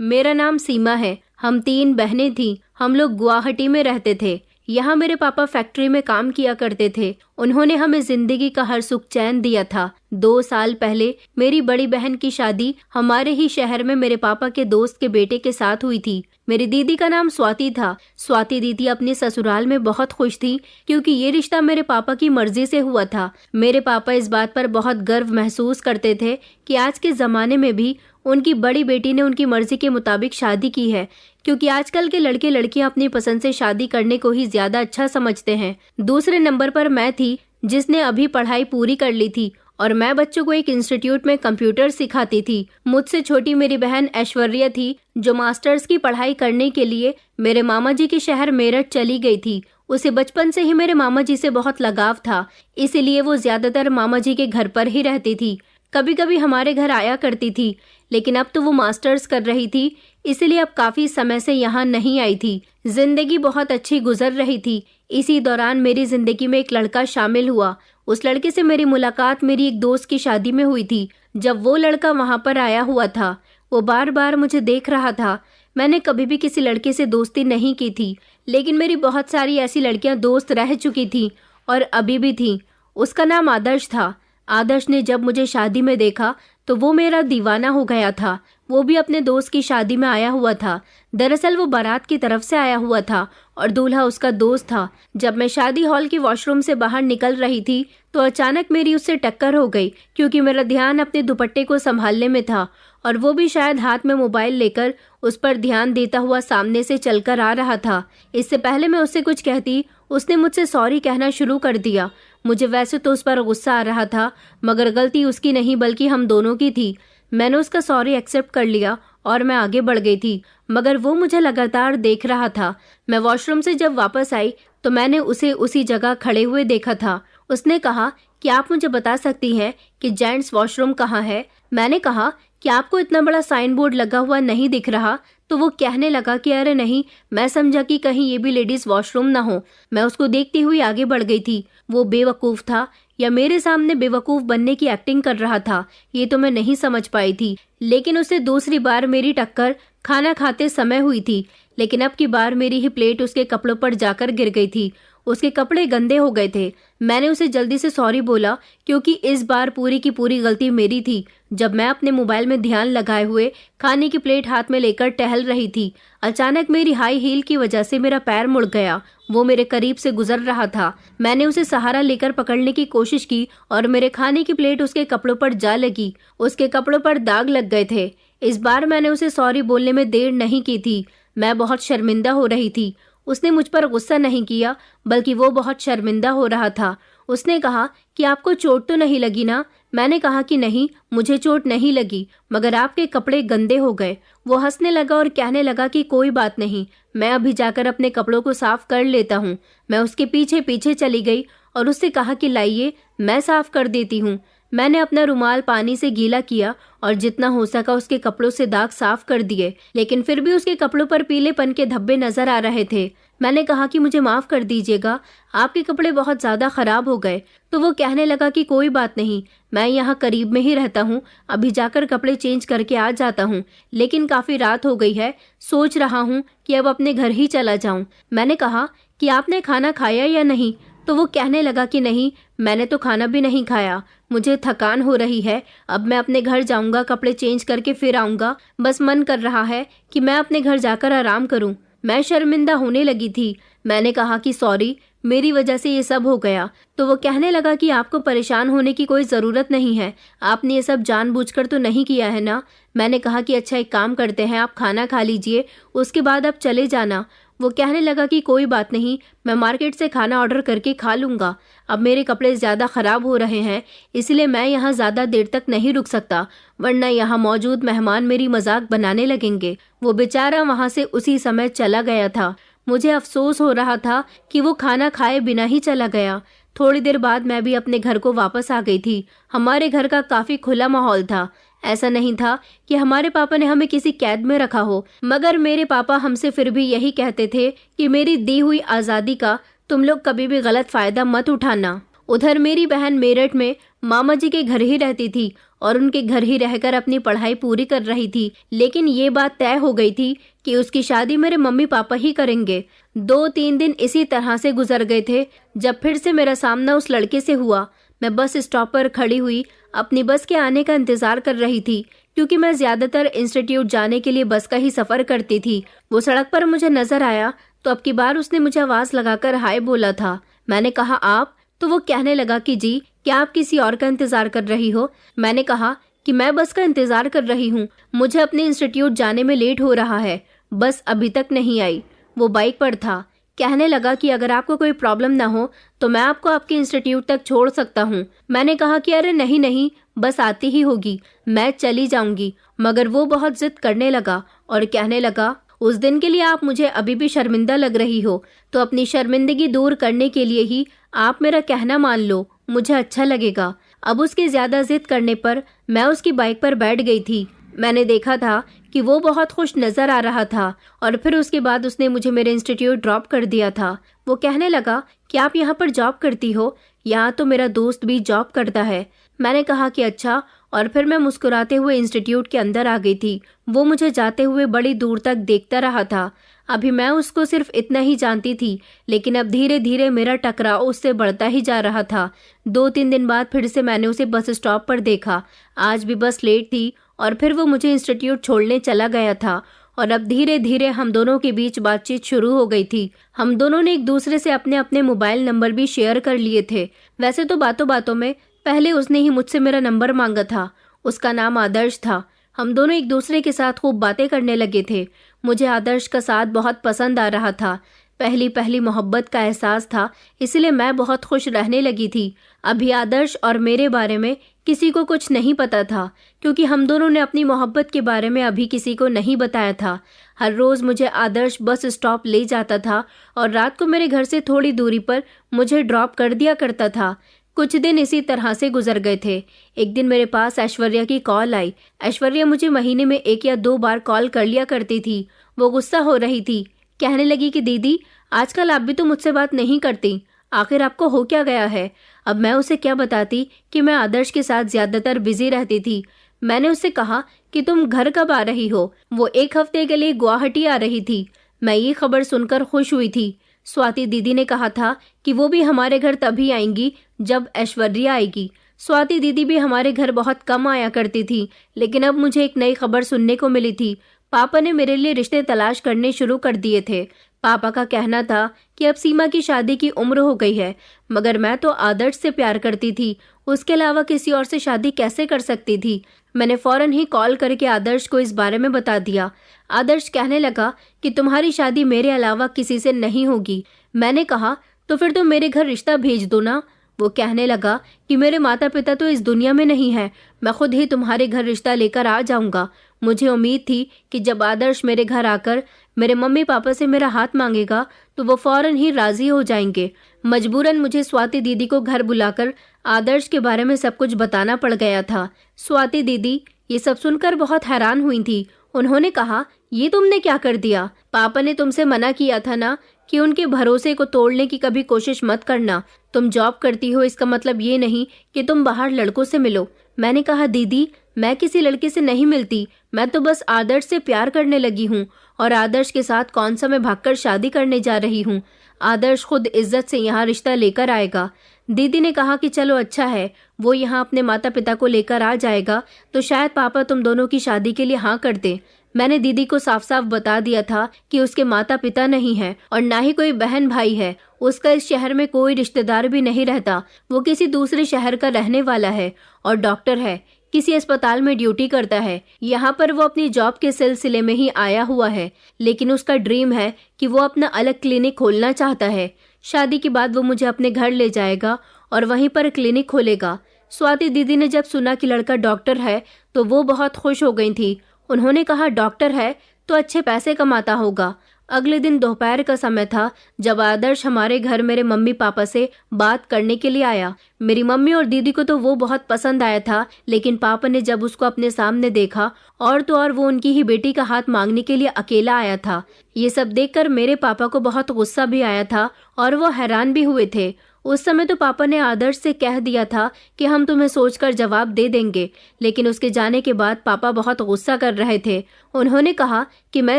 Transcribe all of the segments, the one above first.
मेरा नाम सीमा है। हम 3 बहनें थीं। हम लोग गुवाहाटी में रहते थे। यहाँ मेरे पापा फैक्ट्री में काम किया करते थे। उन्होंने हमें जिंदगी का हर सुख चैन दिया था। 2 साल पहले मेरी बड़ी बहन की शादी हमारे ही शहर में मेरे पापा के दोस्त के बेटे के साथ हुई थी। मेरी दीदी का नाम स्वाति था। स्वाति दीदी अपने ससुराल में बहुत खुश थी क्योंकि ये रिश्ता मेरे पापा की मर्जी से हुआ था। मेरे पापा इस बात पर बहुत गर्व महसूस करते थे कि आज के जमाने में भी उनकी बड़ी बेटी ने उनकी मर्जी के मुताबिक शादी की है, क्योंकि आजकल के लड़के लड़कियां अपनी पसंद से शादी करने को ही ज्यादा अच्छा समझते हैं। दूसरे नंबर पर मैं थी जिसने अभी पढ़ाई पूरी कर ली थी और मैं बच्चों को एक इंस्टीट्यूट में कंप्यूटर सिखाती थी। मुझसे छोटी मेरी बहन ऐश्वर्या थी जो मास्टर्स की पढ़ाई करने के लिए मेरे मामा जी के शहर मेरठ चली गई थी। उसे बचपन से ही मेरे मामा जी से बहुत लगाव था, इसीलिए वो ज्यादातर मामा जी के घर पर ही रहती थी। कभी कभी हमारे घर आया करती थी, लेकिन अब तो वो मास्टर्स कर रही थी, इसलिए अब काफी समय से यहाँ नहीं आई थी। जिंदगी बहुत अच्छी गुजर रही थी। इसी दौरान मेरी जिंदगी में एक लड़का शामिल हुआ। उस लड़के से मेरी मुलाकात मेरी एक दोस्त की शादी में हुई थी। जब वो लड़का वहां पर आया हुआ था, वो बार बार मुझे देख रहा था। मैंने कभी भी किसी लड़के से दोस्ती नहीं की थी, लेकिन मेरी बहुत सारी ऐसी लड़कियां दोस्त रह चुकी थी और अभी भी थी। उसका नाम आदर्श था। आदर्श ने जब मुझे शादी में देखा तो वो मेरा दीवाना हो गया था। वो भी अपने दोस्त की शादी में आया हुआ था। दरअसल वो बारात की तरफ से आया हुआ था और दूल्हा उसका दोस्त था। जब मैं शादी हॉल की वॉशरूम से बाहर निकल रही थी तो अचानक मेरी उससे टक्कर हो गई, क्योंकि मेरा ध्यान अपने दुपट्टे को संभालने में था और वो भी शायद हाथ में मोबाइल लेकर उस पर ध्यान देता हुआ सामने से चलकर आ रहा था। इससे पहले मैं उससे कुछ कहती, उसने मुझसे सॉरी कहना शुरू कर दिया। मुझे वैसे तो उस पर गुस्सा आ रहा था, मगर गलती उसकी नहीं बल्कि हम दोनों की थी। मैंने उसका सॉरी एक्सेप्ट कर लिया और मैं आगे बढ़ गई थी, मगर वो मुझे लगातार देख रहा था। मैं वॉशरूम से जब वापस आई तो मैंने उसे उसी जगह खड़े हुए देखा था। उसने कहा कि आप मुझे बता सकती हैं कि जेंट्स वॉशरूम कहाँ है? मैंने कहा कि आपको इतना बड़ा साइन बोर्ड लगा हुआ नहीं दिख रहा? तो वो कहने लगा कि अरे नहीं, मैं समझा कि कहीं ये भी लेडीज वॉशरूम ना हो। मैं उसको देखती हुई आगे बढ़ गई थी। वो बेवकूफ था या मेरे सामने बेवकूफ बनने की एक्टिंग कर रहा था, ये तो मैं नहीं समझ पाई थी। लेकिन उससे दूसरी बार मेरी टक्कर खाना खाते समय हुई थी, लेकिन अब की बार मेरी ही प्लेट उसके कपड़ों पर जाकर गिर गई थी। उसके कपड़े गंदे हो गए थे। मैंने उसे जल्दी से सॉरी बोला, क्योंकि इस बार पूरी की पूरी गलती मेरी थी। जब मैं अपने मोबाइल में ध्यान लगाए हुए खाने की प्लेट हाथ में लेकर टहल रही थी, अचानक मेरी हाई हील की वजह से मेरा पैर मुड़ गया। वो मेरे करीब से गुजर रहा था। मैंने उसे सहारा लेकर पकड़ने की कोशिश की और मेरे खाने की प्लेट उसके कपड़ों पर जा लगी। उसके कपड़ों पर दाग लग गए थे। इस बार मैंने उसे सॉरी बोलने में देर नहीं की थी। मैं बहुत शर्मिंदा हो रही थी। उसने मुझ पर गुस्सा नहीं किया, बल्कि वो बहुत शर्मिंदा हो रहा था। उसने कहा कि आपको चोट तो नहीं लगी ना? मैंने कहा कि नहीं, मुझे चोट नहीं लगी, मगर आपके कपड़े गंदे हो गए। वो हंसने लगा और कहने लगा कि कोई बात नहीं, मैं अभी जाकर अपने कपड़ों को साफ कर लेता हूँ। मैं उसके पीछे पीछे चली गई और उससे कहा कि लाइए, मैं साफ कर देती हूँ। मैंने अपना रुमाल पानी से गीला किया और जितना हो सका उसके कपड़ों से दाग साफ कर दिए, लेकिन फिर भी उसके कपड़ों पर पीलेपन के धब्बे नजर आ रहे थे। मैंने कहा कि मुझे माफ कर दीजिएगा, आपके कपड़े बहुत ज्यादा खराब हो गए। तो वो कहने लगा कि कोई बात नहीं, मैं यहाँ करीब में ही रहता हूँ, अभी जाकर कपड़े चेंज करके आ जाता हूँ। लेकिन काफी रात हो गई है, सोच रहा हूँ कि अब अपने घर ही चला जाऊँ। मैंने कहा कि आपने खाना खाया या नहीं? तो वो कहने लगा कि नहीं, मैंने तो खाना भी नहीं खाया, मुझे थकान हो रही है, अब मैं अपने घर जाऊंगा, कपड़े चेंज करके फिर आऊंगा। बस मन कर रहा है कि मैं अपने घर जाकर आराम करूं। मैं शर्मिंदा होने लगी थी। मैंने कहा कि सॉरी, मेरी वजह से ये सब हो गया। तो वो कहने लगा कि आपको परेशान होने की कोई ज़रूरत नहीं है, आपने ये सब जानबूझकर तो नहीं किया है ना? मैंने कहा कि अच्छा, एक काम करते हैं, आप खाना खा लीजिए, उसके बाद आप चले जाना। वो कहने लगा कि कोई बात नहीं, मैं मार्केट से खाना ऑर्डर करके खा लूँगा। अब मेरे कपड़े ज़्यादा ख़राब हो रहे हैं, इसलिए मैं यहाँ ज़्यादा देर तक नहीं रुक सकता, वरना यहाँ मौजूद मेहमान मेरी मजाक बनाने लगेंगे। वो बेचारा वहाँ से उसी समय चला गया था। मुझे अफसोस हो रहा था कि वो खाना खाए बिना ही चला गया। थोड़ी देर बाद मैं भी अपने घर को वापस आ गई थी। हमारे घर का काफ़ी खुला माहौल था। ऐसा नहीं था कि हमारे पापा ने हमें किसी कैद में रखा हो, मगर मेरे पापा हमसे फिर भी यही कहते थे कि मेरी दी हुई आज़ादी का तुम लोग कभी भी गलत फ़ायदा मत उठाना। उधर मेरी बहन मेरठ में मामा जी के घर ही रहती थी और उनके घर ही रहकर अपनी पढ़ाई पूरी कर रही थी। लेकिन ये बात तय हो गई थी कि उसकी शादी मेरे मम्मी पापा ही करेंगे। 2-3 दिन इसी तरह से गुजर गए थे जब फिर से मेरा सामना उस लड़के से हुआ। मैं बस स्टॉप पर खड़ी हुई अपनी बस के आने का इंतजार कर रही थी, क्योंकि मैं ज्यादातर इंस्टीट्यूट जाने के लिए बस का ही सफर करती थी। वो सड़क पर मुझे नजर आया तो अब की बार उसने मुझे आवाज लगाकर हाय बोला था। मैंने कहा आप? तो वो कहने लगा कि जी, क्या आप किसी और का इंतजार कर रही हो? मैंने कहा कि मैं बस का इंतजार कर रही हूँ, मुझे अपने इंस्टीट्यूट जाने में लेट हो रहा है, बस अभी तक नहीं आई। वो बाइक पर था। कहने लगा कि अगर आपको कोई प्रॉब्लम ना हो तो मैं आपको आपके इंस्टीट्यूट तक छोड़ सकता हूँ। मैंने कहा कि अरे नहीं नहीं, बस आती ही होगी, मैं चली जाऊंगी। मगर वो बहुत जिद करने लगा और कहने लगा उस दिन के लिए आप मुझे अभी भी शर्मिंदा लग रही हो, तो अपनी शर्मिंदगी दूर करने के लिए ही आप मेरा कहना मान लो, मुझे अच्छा लगेगा। अब उसके ज्यादा जिद करने पर मैं उसकी बाइक पर बैठ गई थी। मैंने देखा था कि वो बहुत खुश नजर आ रहा था और फिर उसके बाद उसने मुझे मेरे इंस्टीट्यूट ड्रॉप कर दिया था। वो कहने लगा कि आप यहाँ पर जॉब करती हो? यहाँ तो मेरा दोस्त भी जॉब करता है। मैंने कहा कि अच्छा, और फिर मैं मुस्कुराते हुए इंस्टीट्यूट के अंदर आ गई थी। वो मुझे जाते हुए बड़ी दूर तक देखता रहा था। अभी मैं उसको सिर्फ इतना ही जानती थी, लेकिन अब धीरे धीरे मेरा टकराव उससे बढ़ता ही जा रहा था। 2-3 दिन बाद फिर से मैंने उसे बस स्टॉप पर देखा। आज भी बस लेट थी और फिर वो मुझे इंस्टीट्यूट छोड़ने चला गया था और अब धीरे धीरे हम दोनों के बीच बातचीत शुरू हो गई थी। हम दोनों ने एक दूसरे से अपने अपने मोबाइल नंबर भी शेयर कर लिए थे। वैसे तो बातों बातों में पहले उसने ही मुझसे मेरा नंबर मांगा था। उसका नाम आदर्श था। हम दोनों एक दूसरे के साथ खूब बातें करने लगे थे। मुझे आदर्श का साथ बहुत पसंद आ रहा था। पहली पहली मोहब्बत का एहसास था, इसलिए मैं बहुत खुश रहने लगी थी। अभी आदर्श और मेरे बारे में किसी को कुछ नहीं पता था, क्योंकि हम दोनों ने अपनी मोहब्बत के बारे में अभी किसी को नहीं बताया था। हर रोज मुझे आदर्श बस स्टॉप ले जाता था और रात को मेरे घर से थोड़ी दूरी पर मुझे ड्रॉप कर दिया करता था। कुछ दिन इसी तरह से गुजर गए थे। एक दिन मेरे पास ऐश्वर्या की कॉल आई। ऐश्वर्या मुझे महीने में 1 या 2 बार कॉल कर लिया करती थी। वो गुस्सा हो रही थी। कहने लगी कि दीदी, आजकल आप भी तो मुझसे बात नहीं करती, आखिर आपको हो क्या गया है? अब मैं उसे क्या बताती कि मैं आदर्श के साथ ज्यादातर बिजी रहती थी। मैंने उससे कहा कि तुम घर कब आ रही हो? वो 1 हफ्ते के लिए गुवाहाटी आ रही थी। मैं ये खबर सुनकर खुश हुई थी। स्वाति दीदी ने कहा था कि वो भी हमारे घर तभी आएंगी जब ऐश्वर्या आएगी। स्वाति दीदी भी हमारे घर बहुत कम आया करती थी, लेकिन अब मुझे एक नई खबर सुनने को मिली थी। पापा ने मेरे लिए रिश्ते तलाश करने शुरू कर दिए थे। पापा का कहना था कि अब सीमा की शादी की उम्र हो गई है, मगर मैं तो आदर्श से प्यार करती थी, उसके अलावा किसी और से शादी कैसे कर सकती थी। मैंने फौरन ही कॉल करके आदर्श को इस बारे में बता दिया। आदर्श कहने लगा कि तुम्हारी शादी मेरे अलावा किसी से नहीं होगी। मैंने कहा तो फिर तुम मेरे घर रिश्ता भेज दो ना। वो कहने लगा कि मेरे माता पिता तो इस दुनिया में नहीं है, मैं खुद ही तुम्हारे घर रिश्ता लेकर आ जाऊंगा। मुझे उम्मीद थी कि जब आदर्श मेरे घर आकर मेरे मम्मी पापा से मेरा हाथ मांगेगा तो वो फौरन ही राजी हो जाएंगे। मजबूरन मुझे स्वाति दीदी को घर बुलाकर आदर्श के बारे में सब कुछ बताना पड़ गया था। स्वाति दीदी ये सब सुनकर बहुत हैरान हुई थी। उन्होंने कहा, ये तुमने क्या कर दिया? पापा ने तुमसे मना किया था ना कि उनके भरोसे को तोड़ने की कभी कोशिश मत करना। तुम जॉब करती हो, इसका मतलब ये नहीं कि तुम बाहर लड़कों से मिलो। मैंने कहा, दीदी मैं किसी लड़के से नहीं मिलती, मैं तो बस आदर्श से प्यार करने लगी हूँ और आदर्श के साथ कौन सा मैं भागकर शादी करने जा रही हूँ। आदर्श खुद इज्जत से यहाँ रिश्ता लेकर आएगा। दीदी ने कहा कि चलो अच्छा है, वो यहाँ अपने माता पिता को लेकर आ जाएगा तो शायद पापा तुम दोनों की शादी के लिए हाँ कर दे। मैंने दीदी को साफ साफ बता दिया था कि उसके माता पिता नहीं है और ना ही कोई बहन भाई है। उसका इस शहर में कोई रिश्तेदार भी नहीं रहता। वो किसी दूसरे शहर का रहने वाला है और डॉक्टर है, किसी अस्पताल में ड्यूटी करता है। यहाँ पर वो अपनी जॉब के सिलसिले में ही आया हुआ है, लेकिन उसका ड्रीम है कि वो अपना अलग क्लिनिक खोलना चाहता है। शादी के बाद वो मुझे अपने घर ले जाएगा और वहीं पर क्लिनिक खोलेगा। स्वाति दीदी ने जब सुना कि लड़का डॉक्टर है तो वो बहुत खुश हो गई थी। उन्होंने कहा, डॉक्टर है तो अच्छे पैसे कमाता होगा। अगले दिन दोपहर का समय था जब आदर्श हमारे घर मेरे मम्मी पापा से बात करने के लिए आया। मेरी मम्मी और दीदी को तो वो बहुत पसंद आया था, लेकिन पापा ने जब उसको अपने सामने देखा और तो और वो उनकी ही बेटी का हाथ मांगने के लिए अकेला आया था। ये सब देखकर मेरे पापा को बहुत गुस्सा भी आया था और वो हैरान भी हुए थे। उस समय तो पापा ने आदर्श से कह दिया था कि हम तुम्हें सोचकर जवाब दे देंगे, लेकिन उसके जाने के बाद पापा बहुत गुस्सा कर रहे थे। उन्होंने कहा कि मैं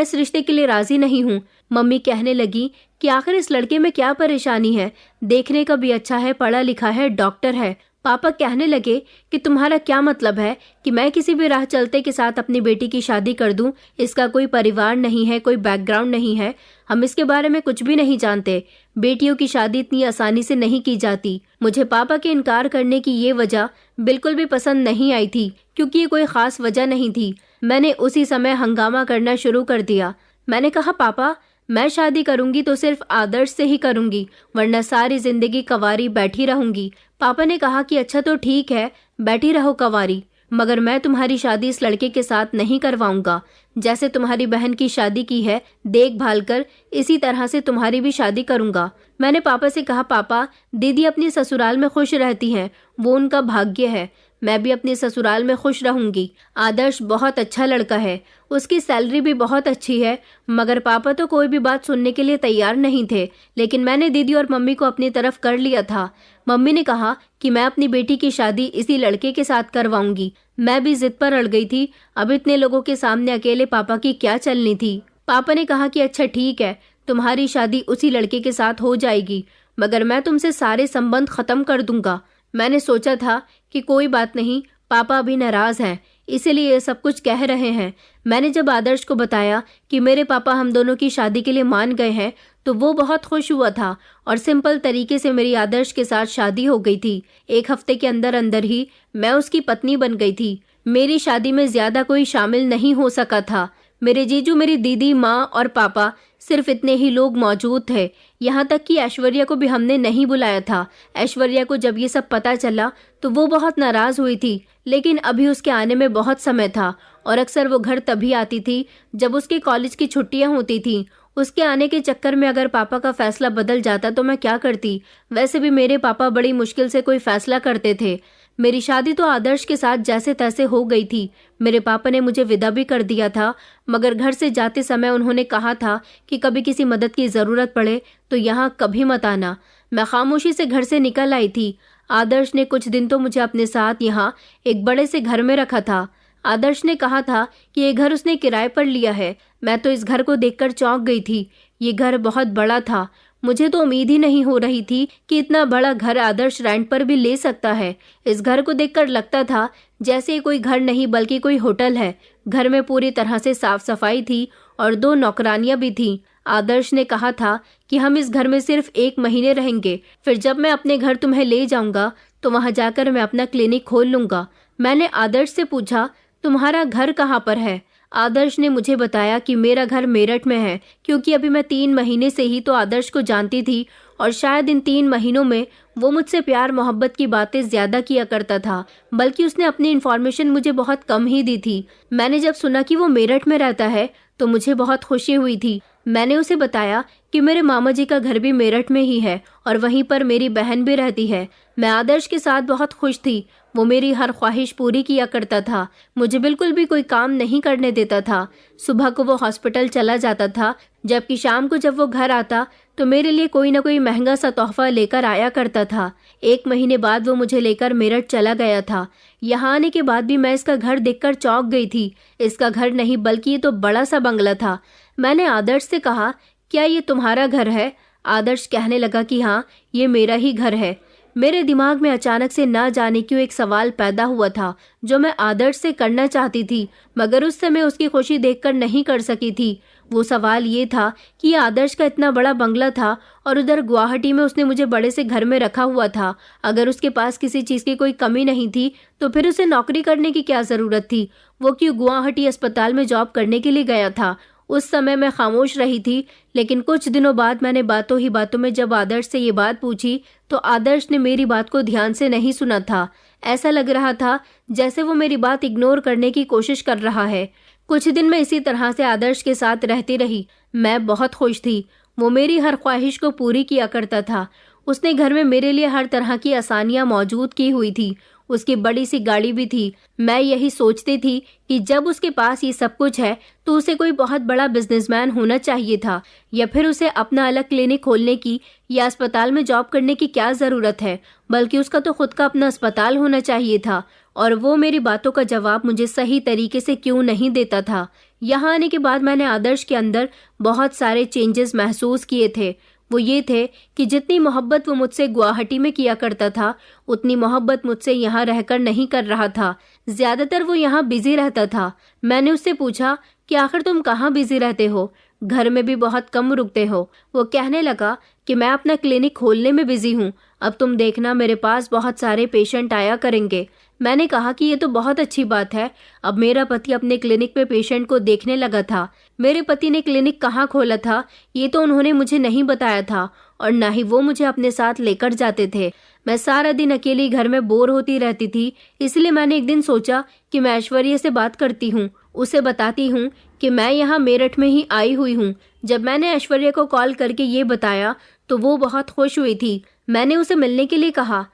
इस रिश्ते के लिए राजी नहीं हूँ। मम्मी कहने लगी कि आखिर इस लड़के में क्या परेशानी है, देखने का भी अच्छा है, पढ़ा लिखा है, डॉक्टर है। पापा कहने लगे कि तुम्हारा क्या मतलब है कि मैं किसी भी राह चलते के साथ अपनी बेटी की शादी कर दूं? इसका कोई परिवार नहीं है, कोई बैकग्राउंड नहीं है, हम इसके बारे में कुछ भी नहीं जानते। बेटियों की शादी इतनी आसानी से नहीं की जाती। मुझे पापा के इनकार करने की ये वजह बिल्कुल भी पसंद नहीं आई थी, क्योंकि ये कोई खास वजह नहीं थी। मैंने उसी समय हंगामा करना शुरू कर दिया। मैंने कहा, पापा मैं शादी करूंगी तो सिर्फ आदर्श से ही करूंगी, वरना सारी जिंदगी कंवारी बैठी रहूंगी। पापा ने कहा कि अच्छा तो ठीक है, बैठी रहो कंवारी, मगर मैं तुम्हारी शादी इस लड़के के साथ नहीं करवाऊंगा। जैसे तुम्हारी बहन की शादी की है देखभाल कर, इसी तरह से तुम्हारी भी शादी करूंगा। मैंने पापा से कहा, पापा दीदी अपनी ससुराल में खुश रहती हैं, वो उनका भाग्य है, मैं भी अपने ससुराल में खुश रहूंगी। आदर्श बहुत अच्छा लड़का है, उसकी सैलरी भी बहुत अच्छी है। मगर पापा तो कोई भी बात सुनने के लिए तैयार नहीं थे, लेकिन मैंने दीदी और मम्मी को अपनी तरफ कर लिया था। मम्मी ने कहा कि मैं अपनी बेटी की शादी इसी लड़के के साथ करवाऊंगी। मैं भी जिद पर अड़ गई थी। अब इतने लोगों के सामने अकेले पापा की क्या चलनी थी। पापा ने कहा कि अच्छा ठीक है, तुम्हारी शादी उसी लड़के के साथ हो जाएगी, मगर मैं तुमसे सारे संबंध खत्म कर दूंगा। मैंने सोचा था कि कोई बात नहीं, पापा अभी नाराज हैं, इसीलिए ये सब कुछ कह रहे हैं। मैंने जब आदर्श को बताया कि मेरे पापा हम दोनों की शादी के लिए मान गए हैं, तो वो बहुत खुश हुआ था और सिंपल तरीके से मेरी आदर्श के साथ शादी हो गई थी। 1 हफ्ते के अंदर अंदर ही मैं उसकी पत्नी बन गई थी। मेरी शादी में ज्यादा कोई शामिल नहीं हो सका था। मेरे जीजू, मेरी दीदी, माँ और पापा, सिर्फ इतने ही लोग मौजूद थे। यहाँ तक कि ऐश्वर्या को भी हमने नहीं बुलाया था। ऐश्वर्या को जब ये सब पता चला तो वो बहुत नाराज हुई थी, लेकिन अभी उसके आने में बहुत समय था और अक्सर वो घर तभी आती थी जब उसके कॉलेज की छुट्टियां होती थी। उसके आने के चक्कर में अगर पापा का फैसला बदल जाता तो मैं क्या करती। वैसे भी मेरे पापा बड़ी मुश्किल से कोई फैसला करते थे। मेरी शादी तो आदर्श के साथ जैसे तैसे हो गई थी। मेरे पापा ने मुझे विदा भी कर दिया था, मगर घर से जाते समय उन्होंने कहा था कि कभी किसी मदद की ज़रूरत पड़े तो यहाँ कभी मत आना। मैं खामोशी से घर से निकल आई थी। आदर्श ने कुछ दिन तो मुझे अपने साथ यहाँ एक बड़े से घर में रखा था। आदर्श ने कहा था कि ये घर उसने किराए पर लिया है। मैं तो इस घर को देखकर चौंक गई थी। ये घर बहुत बड़ा था। मुझे तो उम्मीद ही नहीं हो रही थी कि इतना बड़ा घर आदर्श रेंट पर भी ले सकता है। इस घर को देखकर लगता था जैसे ये कोई घर नहीं बल्कि कोई होटल है। घर में पूरी तरह से साफ सफाई थी और 2 नौकरानियां भी थीं। आदर्श ने कहा था कि हम इस घर में सिर्फ 1 महीने रहेंगे, फिर जब मैं अपने घर तुम्हें ले जाऊंगा तो वहां जाकर मैं अपना क्लिनिक खोल लूंगा। मैंने आदर्श से पूछा, तुम्हारा घर कहाँ पर है? आदर्श ने मुझे बताया कि मेरा घर मेरठ में है, क्योंकि अभी मैं 3 महीने से ही तो आदर्श को जानती थी और शायद इन 3 महीनों में वो मुझसे प्यार मोहब्बत की बातें ज्यादा किया करता था, बल्कि उसने अपनी इन्फॉर्मेशन मुझे बहुत कम ही दी थी। मैंने जब सुना कि वो मेरठ में रहता है तो मुझे बहुत खुशी हुई थी। मैंने उसे बताया कि मेरे मामा जी का घर भी मेरठ में ही है और वहीं पर मेरी बहन भी रहती है। मैं आदर्श के साथ बहुत खुश थी। वो मेरी हर ख्वाहिश पूरी किया करता था, मुझे बिल्कुल भी कोई काम नहीं करने देता था। सुबह को वो हॉस्पिटल चला जाता था, जबकि शाम को जब वो घर आता तो मेरे लिए कोई ना कोई महंगा सा तोहफा लेकर आया करता था। 1 महीने बाद वो मुझे लेकर मेरठ चला गया था। यहाँ आने के बाद भी मैं इसका घर देखकर चौंक गई थी। इसका घर नहीं बल्कि ये तो बड़ा सा बंगला था। मैंने आदर्श से कहा, क्या ये तुम्हारा घर है? आदर्श कहने लगा कि हाँ, ये मेरा ही घर है। मेरे दिमाग में अचानक से ना जाने क्यों एक सवाल पैदा हुआ था जो मैं आदर्श से करना चाहती थी, मगर उस समय उसकी खुशी देखकर नहीं कर सकी थी। वो सवाल ये था कि ये आदर्श का इतना बड़ा बंगला था और उधर गुवाहाटी में उसने मुझे बड़े से घर में रखा हुआ था। अगर उसके पास किसी चीज़ की कोई कमी नहीं थी तो फिर उसे नौकरी करने की क्या ज़रूरत थी? वो क्यों गुवाहाटी अस्पताल में जॉब करने के लिए गया था? उस समय मैं खामोश रही थी, लेकिन कुछ दिनों बाद मैंने बातों ही बातों में जब आदर्श से ये बात पूछी तो आदर्श ने मेरी बात को ध्यान से नहीं सुना था। ऐसा लग रहा था जैसे वो मेरी बात इग्नोर करने की कोशिश कर रहा है। कुछ दिन मैं इसी तरह से आदर्श के साथ रहती रही। मैं बहुत खुश थी। वो मेरी हर ख्वाहिश को पूरी किया करता था। उसने घर में मेरे लिए हर तरह की आसानियां मौजूद की हुई थी। उसकी बड़ी सी गाड़ी भी थी। मैं यही सोचती थी कि जब उसके पास ये सब कुछ है तो उसे कोई बहुत बड़ा बिजनेसमैन होना चाहिए था, या फिर उसे अपना अलग क्लिनिक खोलने की या अस्पताल में जॉब करने की क्या ज़रूरत है, बल्कि उसका तो खुद का अपना अस्पताल होना चाहिए था। और वो मेरी बातों का जवाब मुझे सही तरीके से क्यों नहीं देता था। यहाँ आने के बाद मैंने आदर्श के अंदर बहुत सारे चेंजेस महसूस किए थे। वो ये थे कि जितनी मोहब्बत वो मुझसे गुवाहाटी में किया करता था, उतनी मोहब्बत मुझसे यहाँ रहकर नहीं कर रहा था। ज्यादातर वो यहाँ बिजी रहता था। मैंने उससे पूछा कि आखिर तुम कहाँ बिजी रहते हो, घर में भी बहुत कम रुकते हो। वो कहने लगा कि मैं अपना क्लिनिक खोलने में बिजी हूँ, अब तुम देखना मेरे पास बहुत सारे पेशेंट आया करेंगे। मैंने कहा कि ये तो बहुत अच्छी बात है। अब मेरा पति अपने क्लिनिक पे पेशेंट को देखने लगा था। मेरे पति ने क्लिनिक कहाँ खोला था ये तो उन्होंने मुझे नहीं बताया था, और ना ही वो मुझे अपने साथ लेकर जाते थे। मैं सारा दिन अकेली घर में बोर होती रहती थी, इसलिए मैंने एक दिन सोचा कि मैं ऐश्वर्या से बात करती हूँ, उसे बताती हूँ कि मैं यहाँ मेरठ में ही आई हुई हूँ। जब मैंने ऐश्वर्या को कॉल करके ये बताया तो वो बहुत खुश हुई थी। मैंने उसे मिलने के लिए कहा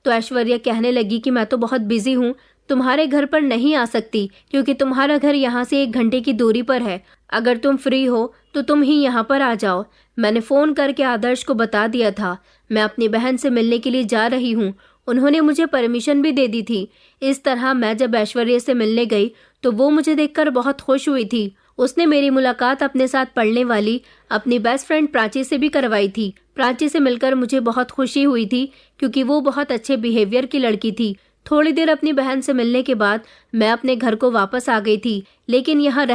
तो ऐश्वर्या कहने लगी कि मैं तो बहुत बिजी हूँ, तुम्हारे घर पर नहीं आ सकती, क्योंकि तुम्हारा घर यहाँ से 1 घंटे की दूरी पर है। अगर तुम फ्री हो तो तुम ही यहाँ पर आ जाओ। मैंने फ़ोन करके आदर्श को बता दिया था मैं अपनी बहन से मिलने के लिए जा रही हूँ। उन्होंने मुझे परमिशन भी दे दी थी। इस तरह मैं जब ऐश्वर्या से मिलने गई तो वो मुझे देखकर बहुत खुश हुई थी। उसने मेरी मुलाकात अपने साथ पढ़ने वाली अपनी बेस्ट फ्रेंड प्राची से भी करवाई थी। प्राची से मिलकर मुझे बहुत खुशी हुई थी, क्योंकि वो बहुत अच्छे बिहेवियर की लड़की थी। थोड़ी देर अपनी बहन से मिलने के बाद मैं अपने घर को वापस आ गई थी, लेकिन यहाँ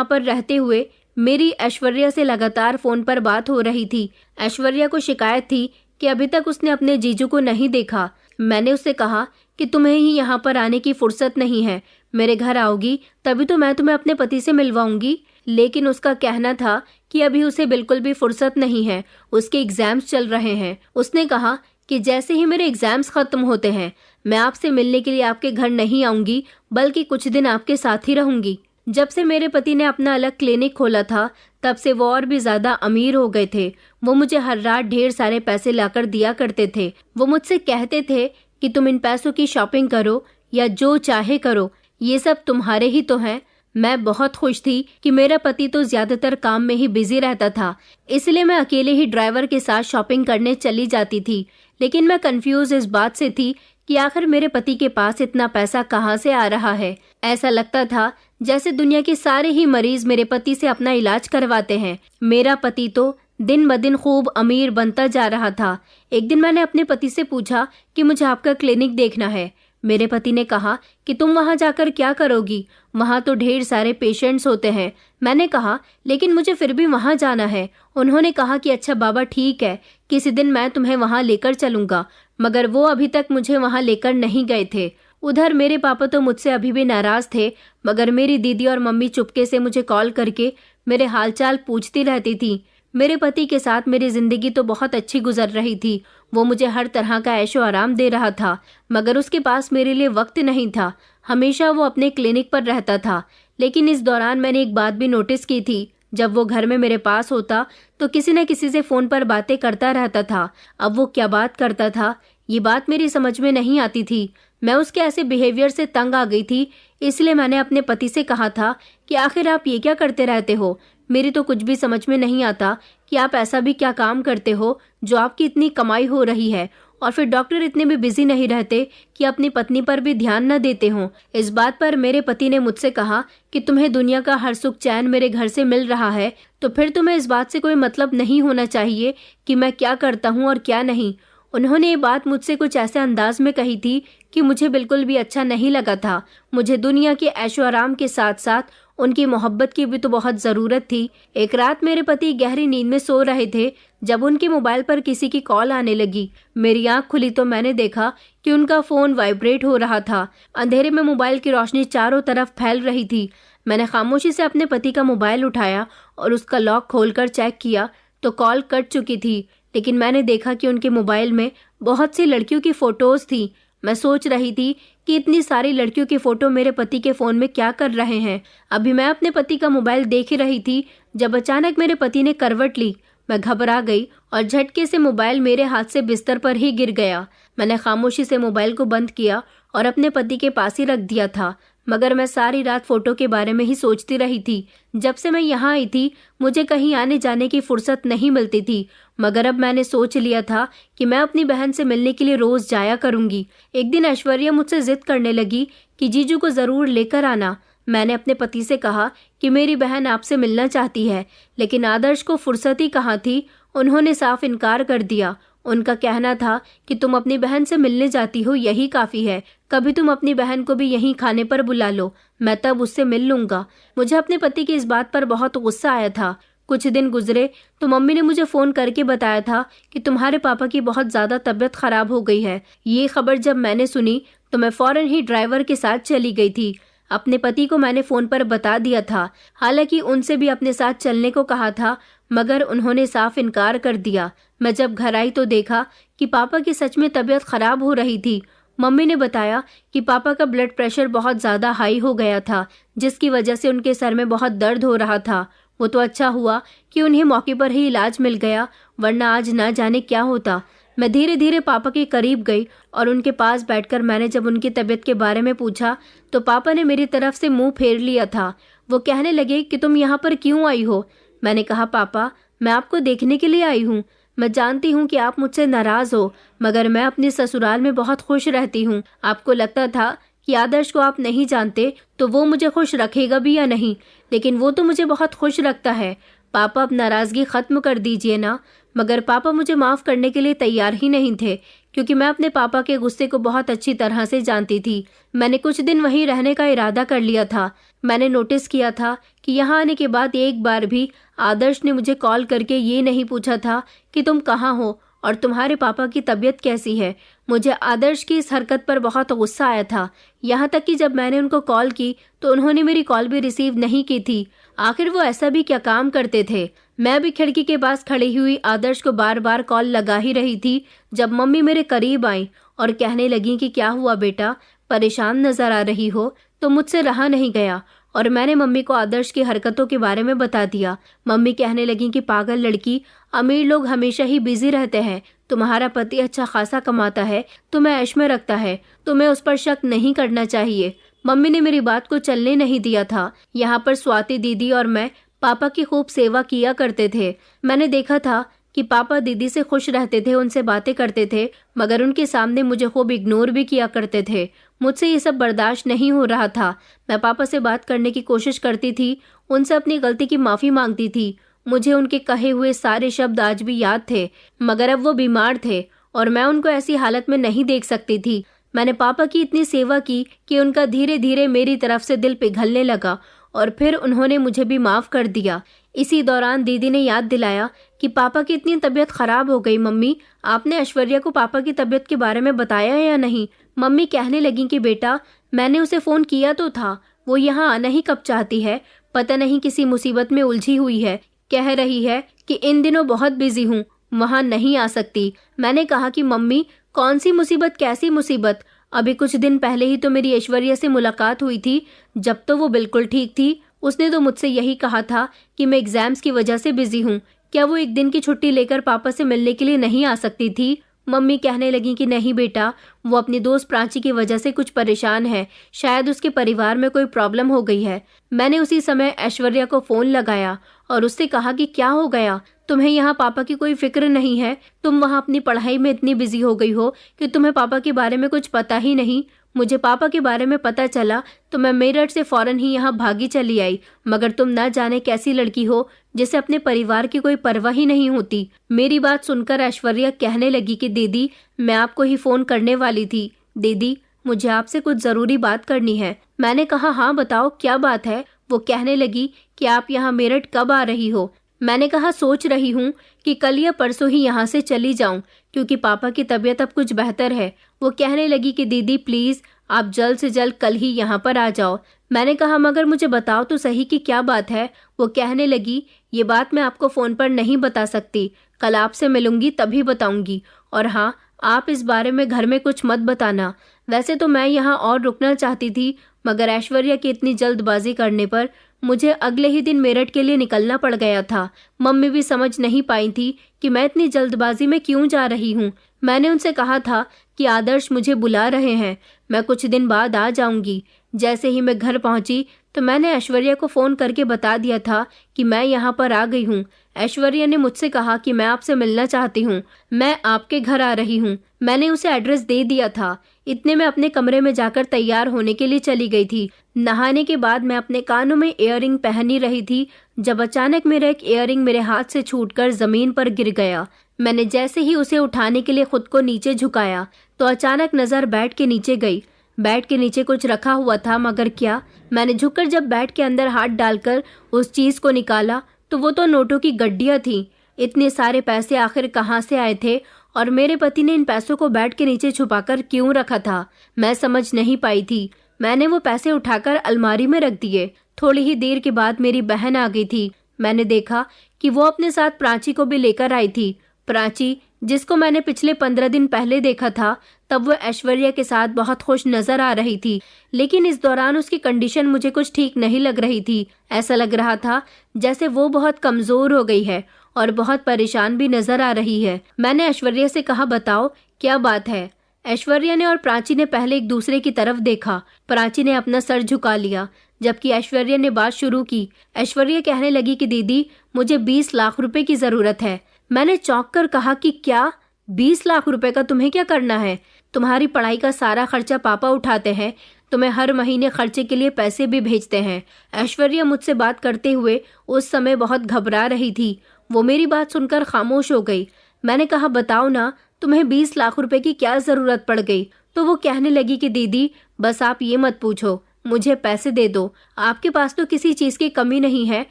पर रहते हुए मेरी ऐश्वर्या से लगातार फोन पर बात हो रही थी। ऐश्वर्या को शिकायत थी कि अभी तक उसने अपने जीजू को नहीं देखा। मैंने उससे कहा कि तुम्हें ही यहाँ पर आने की फुर्सत नहीं है, मेरे घर आओगी तभी तो मैं तुम्हें अपने पति से मिलवाऊंगी। लेकिन उसका कहना था कि अभी उसे बिल्कुल भी फुर्सत नहीं है, उसके एग्जाम्स चल रहे हैं। उसने कहा कि जैसे ही मेरे एग्जाम्स खत्म होते हैं मैं आपसे मिलने के लिए आपके घर नहीं आऊंगी, बल्कि कुछ दिन आपके साथ ही रहूंगी। जब से मेरे पति ने अपना अलग क्लिनिक खोला था तब से वो और भी ज्यादा अमीर हो गए थे। वो मुझे हर रात ढेर सारे पैसे लाकर दिया करते थे। वो मुझसे कहते थे कि तुम इन पैसों की शॉपिंग करो या जो चाहे करो, ये सब तुम्हारे ही तो हैं। मैं बहुत खुश थी कि मेरा पति तो ज्यादातर काम में ही बिजी रहता था, इसलिए मैं अकेले ही ड्राइवर के साथ शॉपिंग करने चली जाती थी। लेकिन मैं कंफ्यूज इस बात से थी कि आखिर मेरे पति के पास इतना पैसा कहाँ से आ रहा है। ऐसा लगता था जैसे दुनिया के सारे ही मरीज मेरे पति से अपना इलाज करवाते हैं। मेरा पति तो दिन ब दिन खूब अमीर बनता जा रहा था। एक दिन मैंने अपने पति से पूछा कि मुझे आपका क्लिनिक देखना है। मेरे पति ने कहा कि तुम वहां जाकर क्या करोगी, वहां तो ढेर सारे पेशेंट्स होते हैं। मैंने कहा लेकिन मुझे फिर भी वहां जाना है। उन्होंने कहा कि अच्छा बाबा ठीक है, किसी दिन मैं तुम्हें वहां लेकर चलूंगा। मगर वो अभी तक मुझे वहां लेकर नहीं गए थे। उधर मेरे पापा तो मुझसे अभी भी नाराज थे, मगर मेरी दीदी और मम्मी चुपके से मुझे कॉल करके मेरे हालचाल पूछती रहती थी। मेरे पति के साथ मेरी जिंदगी तो बहुत अच्छी गुजर रही थी। वो मुझे हर तरह का ऐशो आराम दे रहा था, मगर उसके पास मेरे लिए वक्त नहीं था। हमेशा वो अपने क्लिनिक पर रहता था। लेकिन इस दौरान मैंने एक बात भी नोटिस की थी, जब वो घर में मेरे पास होता तो किसी न किसी से फोन पर बातें करता रहता था। अब वो क्या बात करता था ये बात मेरी समझ में नहीं आती थी। मैं उसके ऐसे बिहेवियर से तंग आ गई थी। इसलिए मैंने अपने पति से कहा था कि आखिर आप ये क्या करते रहते हो। मेरी तो कुछ भी समझ में नहीं आता कि आप ऐसा भी क्या काम करते हो जो आपकी इतनी कमाई हो रही है, और फिर डॉक्टर इतने भी बिजी नहीं रहते कि अपनी पत्नी पर भी ध्यान न देते हों। इस बात पर मेरे पति ने मुझसे कहा कि तुम्हें दुनिया का हर सुख चैन मेरे घर से मिल रहा है, तो फिर तुम्हें इस बात से कोई मतलब नहीं होना चाहिए कि मैं क्या करता हूँ और क्या नहीं। उन्होंने ये बात मुझसे कुछ ऐसे अंदाज में कही थी कि मुझे बिल्कुल भी अच्छा नहीं लगा था। मुझे दुनिया के ऐशो आराम के साथ साथ उनकी मोहब्बत की भी तो बहुत ज़रूरत थी। एक रात मेरे पति गहरी नींद में सो रहे थे जब उनके मोबाइल पर किसी की कॉल आने लगी। मेरी आंख खुली तो मैंने देखा कि उनका फ़ोन वाइब्रेट हो रहा था। अंधेरे में मोबाइल की रोशनी चारों तरफ फैल रही थी। मैंने खामोशी से अपने पति का मोबाइल उठाया और उसका लॉक खोलकर चेक किया तो कॉल कट चुकी थी। लेकिन मैंने देखा कि उनके मोबाइल में बहुत सी लड़कियों की फ़ोटोज़ थी। मैं सोच रही थी कि इतनी सारी लड़कियों की फ़ोटो मेरे पति के फ़ोन में क्या कर रहे हैं। अभी मैं अपने पति का मोबाइल देख ही रही थी जब अचानक मेरे पति ने करवट ली। मैं घबरा गई और झटके से मोबाइल मेरे हाथ से बिस्तर पर ही गिर गया। मैंने खामोशी से मोबाइल को बंद किया और अपने पति के पास ही रख दिया था, मगर मैं सारी रात फोटो के बारे में ही सोचती रही थी। जब से मैं यहाँ आई थी मुझे कहीं आने जाने की फुर्सत नहीं मिलती थी, मगर अब मैंने सोच लिया था कि मैं अपनी बहन से मिलने के लिए रोज जाया करूंगी। एक दिन ऐश्वर्या मुझसे जिद करने लगी कि जीजू को जरूर लेकर आना। मैंने अपने पति से कहा कि मेरी बहन आपसे मिलना चाहती है, लेकिन आदर्श को फुर्सत ही कहाँ थी। उन्होंने साफ इनकार कर दिया। उनका कहना था कि तुम अपनी बहन से मिलने जाती हो यही काफी है, कभी तुम अपनी बहन को भी यहीं खाने पर बुला लो, मैं तब उससे मिल लूंगा। मुझे अपने पति की इस बात पर बहुत गुस्सा आया था। कुछ दिन गुजरे तो मम्मी ने मुझे फोन करके बताया था कि तुम्हारे पापा की बहुत ज्यादा तबीयत खराब हो गई है। ये खबर जब मैंने सुनी तो मैं फौरन ही ड्राइवर के साथ चली गई थी। अपने पति को मैंने फोन पर बता दिया था, हालांकि उनसे भी अपने साथ चलने को कहा था, मगर उन्होंने साफ इनकार कर दिया। मैं जब घर आई तो देखा कि पापा की सच में तबीयत खराब हो रही थी। मम्मी ने बताया कि पापा का ब्लड प्रेशर बहुत ज्यादा हाई हो गया था, जिसकी वजह से उनके सर में बहुत दर्द हो रहा था। वो तो अच्छा हुआ कि उन्हें मौके पर ही इलाज मिल गया, वरना आज ना जाने क्या होता। मैं धीरे धीरे पापा के करीब गई और उनके पास बैठकर मैंने जब उनकी तबीयत के बारे में पूछा तो पापा ने मेरी तरफ से मुंह फेर लिया था। वो कहने लगे कि तुम यहाँ पर क्यों आई हो। मैंने कहा, पापा मैं आपको देखने के लिए आई हूँ। मैं जानती हूँ कि आप मुझसे नाराज हो, मगर मैं अपने ससुराल में बहुत खुश रहती हूँ। आपको लगता था कि आदर्श को आप नहीं जानते तो वो मुझे खुश रखेगा भी या नहीं, लेकिन वो तो मुझे बहुत खुश रखता है। पापा अब नाराजगी खत्म कर दीजिए ना। मगर पापा मुझे माफ करने के लिए तैयार ही नहीं थे, क्योंकि मैं अपने पापा के गुस्से को बहुत अच्छी तरह से जानती थी। मैंने कुछ दिन वहीं रहने का इरादा कर लिया था। मैंने नोटिस किया था कि यहाँ आने के बाद एक बार भी आदर्श ने मुझे कॉल करके ये नहीं पूछा था कि तुम कहाँ हो और तुम्हारे पापा की तबीयत कैसी है। मुझे आदर्श की इस हरकत पर बहुत गुस्सा आया था, यहाँ तक कि जब मैंने उनको कॉल की तो उन्होंने मेरी कॉल भी रिसीव नहीं की थी। आखिर वो ऐसा भी क्या काम करते थे। मैं भी खिड़की के पास खड़ी हुई आदर्श को बार बार कॉल लगा ही रही थी, जब मम्मी मेरे करीब आई और कहने लगी कि क्या हुआ बेटा, परेशान नजर आ रही हो। तो मुझसे रहा नहीं गया और मैंने मम्मी को आदर्श की हरकतों के बारे में बता दिया। मम्मी कहने लगी कि पागल लड़की, अमीर लोग हमेशा ही बिजी रहते हैं, तुम्हारा पति अच्छा खासा कमाता है, तुम्हें ऐश में रखता है, तुम्हें उस पर शक नहीं करना चाहिए। मम्मी ने मेरी बात को चलने नहीं दिया था। यहाँ पर स्वाति दीदी और मैं पापा की खूब सेवा किया करते थे। मैंने देखा था कि पापा दीदी से खुश रहते थे, उनसे बातें करते थे, मगर उनके सामने मुझे खूब इग्नोर भी किया करते थे। मुझसे ये सब बर्दाश्त नहीं हो रहा था। मैं पापा से बात करने की कोशिश करती थी, उनसे अपनी गलती की माफ़ी मांगती थी। मुझे उनके कहे हुए सारे शब्द आज भी याद थे, मगर अब वो बीमार थे और मैं उनको ऐसी हालत में नहीं देख सकती थी। मैंने पापा की इतनी सेवा की कि उनका धीरे धीरे मेरी तरफ से दिल पिघलने लगा और फिर उन्होंने मुझे भी माफ़ कर दिया। इसी दौरान दीदी ने याद दिलाया कि पापा की इतनी तबीयत खराब हो गई। मम्मी, आपने ऐश्वर्या को पापा की तबीयत के बारे में बताया या नहीं। मम्मी कहने लगी कि बेटा, मैंने उसे फ़ोन किया तो था, वो यहाँ आना ही कब चाहती है, पता नहीं किसी मुसीबत में उलझी हुई है। कह रही है कि इन दिनों बहुत बिजी हूँ, वहाँ नहीं आ सकती। मैंने कहा कि मम्मी, कौन सी मुसीबत, कैसी मुसीबत। अभी कुछ दिन पहले ही तो मेरी ऐश्वर्या से मुलाकात हुई थी, जब तो वो बिल्कुल ठीक थी। उसने तो मुझसे यही कहा था कि मैं एग्जाम्स की वजह से बिजी हूँ। क्या वो एक दिन की छुट्टी लेकर पापा से मिलने के लिए नहीं आ सकती थी। मम्मी कहने लगी कि नहीं बेटा, वो अपनी दोस्त प्राची की वजह से कुछ परेशान है, शायद उसके परिवार में कोई प्रॉब्लम हो गई है। मैंने उसी समय ऐश्वर्या को फ़ोन लगाया और उससे कहा कि क्या हो गया, तुम्हें यहाँ पापा की कोई फिक्र नहीं है, तुम वहाँ अपनी पढ़ाई में इतनी बिजी हो गई हो कि तुम्हें पापा के बारे में कुछ पता ही नहीं। मुझे पापा के बारे में पता चला तो मैं मेरठ से फौरन ही यहाँ भागी चली आई, मगर तुम ना जाने कैसी लड़की हो जिसे अपने परिवार की कोई परवाह ही नहीं होती। मेरी बात सुनकर ऐश्वर्या कहने लगी कि दीदी, मैं आपको ही फ़ोन करने वाली थी। दीदी, मुझे आपसे कुछ ज़रूरी बात करनी है। मैंने कहा, हाँ बताओ, क्या बात है। वो कहने लगी कि आप यहाँ मेरठ कब आ रही हो। मैंने कहा, सोच रही हूँ कि कल या परसों ही यहाँ से चली जाऊँ, क्योंकि पापा की तबीयत अब कुछ बेहतर है। वो कहने लगी कि दीदी प्लीज़, आप जल्द से जल्द कल ही यहाँ पर आ जाओ। मैंने कहा, मगर मुझे बताओ तो सही कि क्या बात है। वो कहने लगी, ये बात मैं आपको फ़ोन पर नहीं बता सकती, कल आपसे मिलूंगी तभी बताऊंगी। और हाँ, आप इस बारे में घर में कुछ मत बताना। वैसे तो मैं यहाँ और रुकना चाहती थी, मगर ऐश्वर्या की इतनी जल्दबाजी करने पर मुझे अगले ही दिन मेरठ के लिए निकलना पड़ गया था। मम्मी भी समझ नहीं पाई थी कि मैं इतनी जल्दबाजी में क्यों जा रही हूँ। मैंने उनसे कहा था कि आदर्श मुझे बुला रहे हैं, मैं कुछ दिन बाद आ जाऊंगी। जैसे ही मैं घर पहुंची तो मैंने ऐश्वर्या को फ़ोन करके बता दिया था कि मैं यहाँ पर आ गई हूँ। ऐश्वर्या ने मुझसे कहा कि मैं आपसे मिलना चाहती हूँ, मैं आपके घर आ रही हूँ। मैंने उसे एड्रेस दे दिया था। इतने में अपने कमरे में जाकर तैयार होने के लिए चली गई थी। नहाने के बाद मैं अपने कानों में इयररिंग पहन ही रही थी जब अचानक मेरा एक इयररिंग मेरे हाथ से छूटकर जमीन पर गिर गया। मैंने जैसे ही उसे उठाने के लिए खुद को नीचे झुकाया तो अचानक नजर बेड के नीचे गई। बेड के नीचे कुछ रखा हुआ था, मगर क्या? मैंने झुककर जब बेड के अंदर हाथ डालकर उस चीज को निकाला तो वो तो नोटों की गड्डियां थी। इतने सारे पैसे आखिर कहाँ से आए थे और मेरे पति ने इन पैसों को बेड के नीचे छुपाकर क्यों रखा था? मैं समझ नहीं पाई थी। मैंने वो पैसे उठाकर अलमारी में रख दिए। थोड़ी ही देर के बाद मेरी बहन आ गई थी। मैंने देखा कि वो अपने साथ प्राची को भी लेकर आई थी। प्राची, जिसको मैंने पिछले 15 दिन पहले देखा था, तब वो ऐश्वर्या के साथ बहुत खुश नजर आ रही थी, लेकिन इस दौरान उसकी कंडीशन मुझे कुछ ठीक नहीं लग रही थी। ऐसा लग रहा था जैसे वो बहुत कमजोर हो गई है और बहुत परेशान भी नजर आ रही है। मैंने ऐश्वर्या से कहा, बताओ क्या बात है? ऐश्वर्या ने और प्राची ने पहले एक दूसरे की तरफ देखा। प्राची ने अपना सर झुका लिया जबकि ऐश्वर्या ने बात शुरू की। ऐश्वर्या कहने लगी कि दीदी, मुझे 20 लाख रुपए की जरूरत है। मैंने चौंक कर कहा कि क्या? 20 लाख रुपए का तुम्हें क्या करना है? तुम्हारी पढ़ाई का सारा खर्चा पापा उठाते हैं, तुम्हें हर महीने खर्चे के लिए पैसे भी भेजते हैं। ऐश्वर्या मुझसे बात करते हुए उस समय बहुत घबरा रही थी। वो मेरी बात सुनकर खामोश हो गई। मैंने कहा, बताओ ना, तुम्हें 20 लाख रुपए की क्या जरूरत पड़ गई? तो वो कहने लगी कि दीदी, बस आप ये मत पूछो, मुझे पैसे दे दो। आपके पास तो किसी चीज की कमी नहीं है,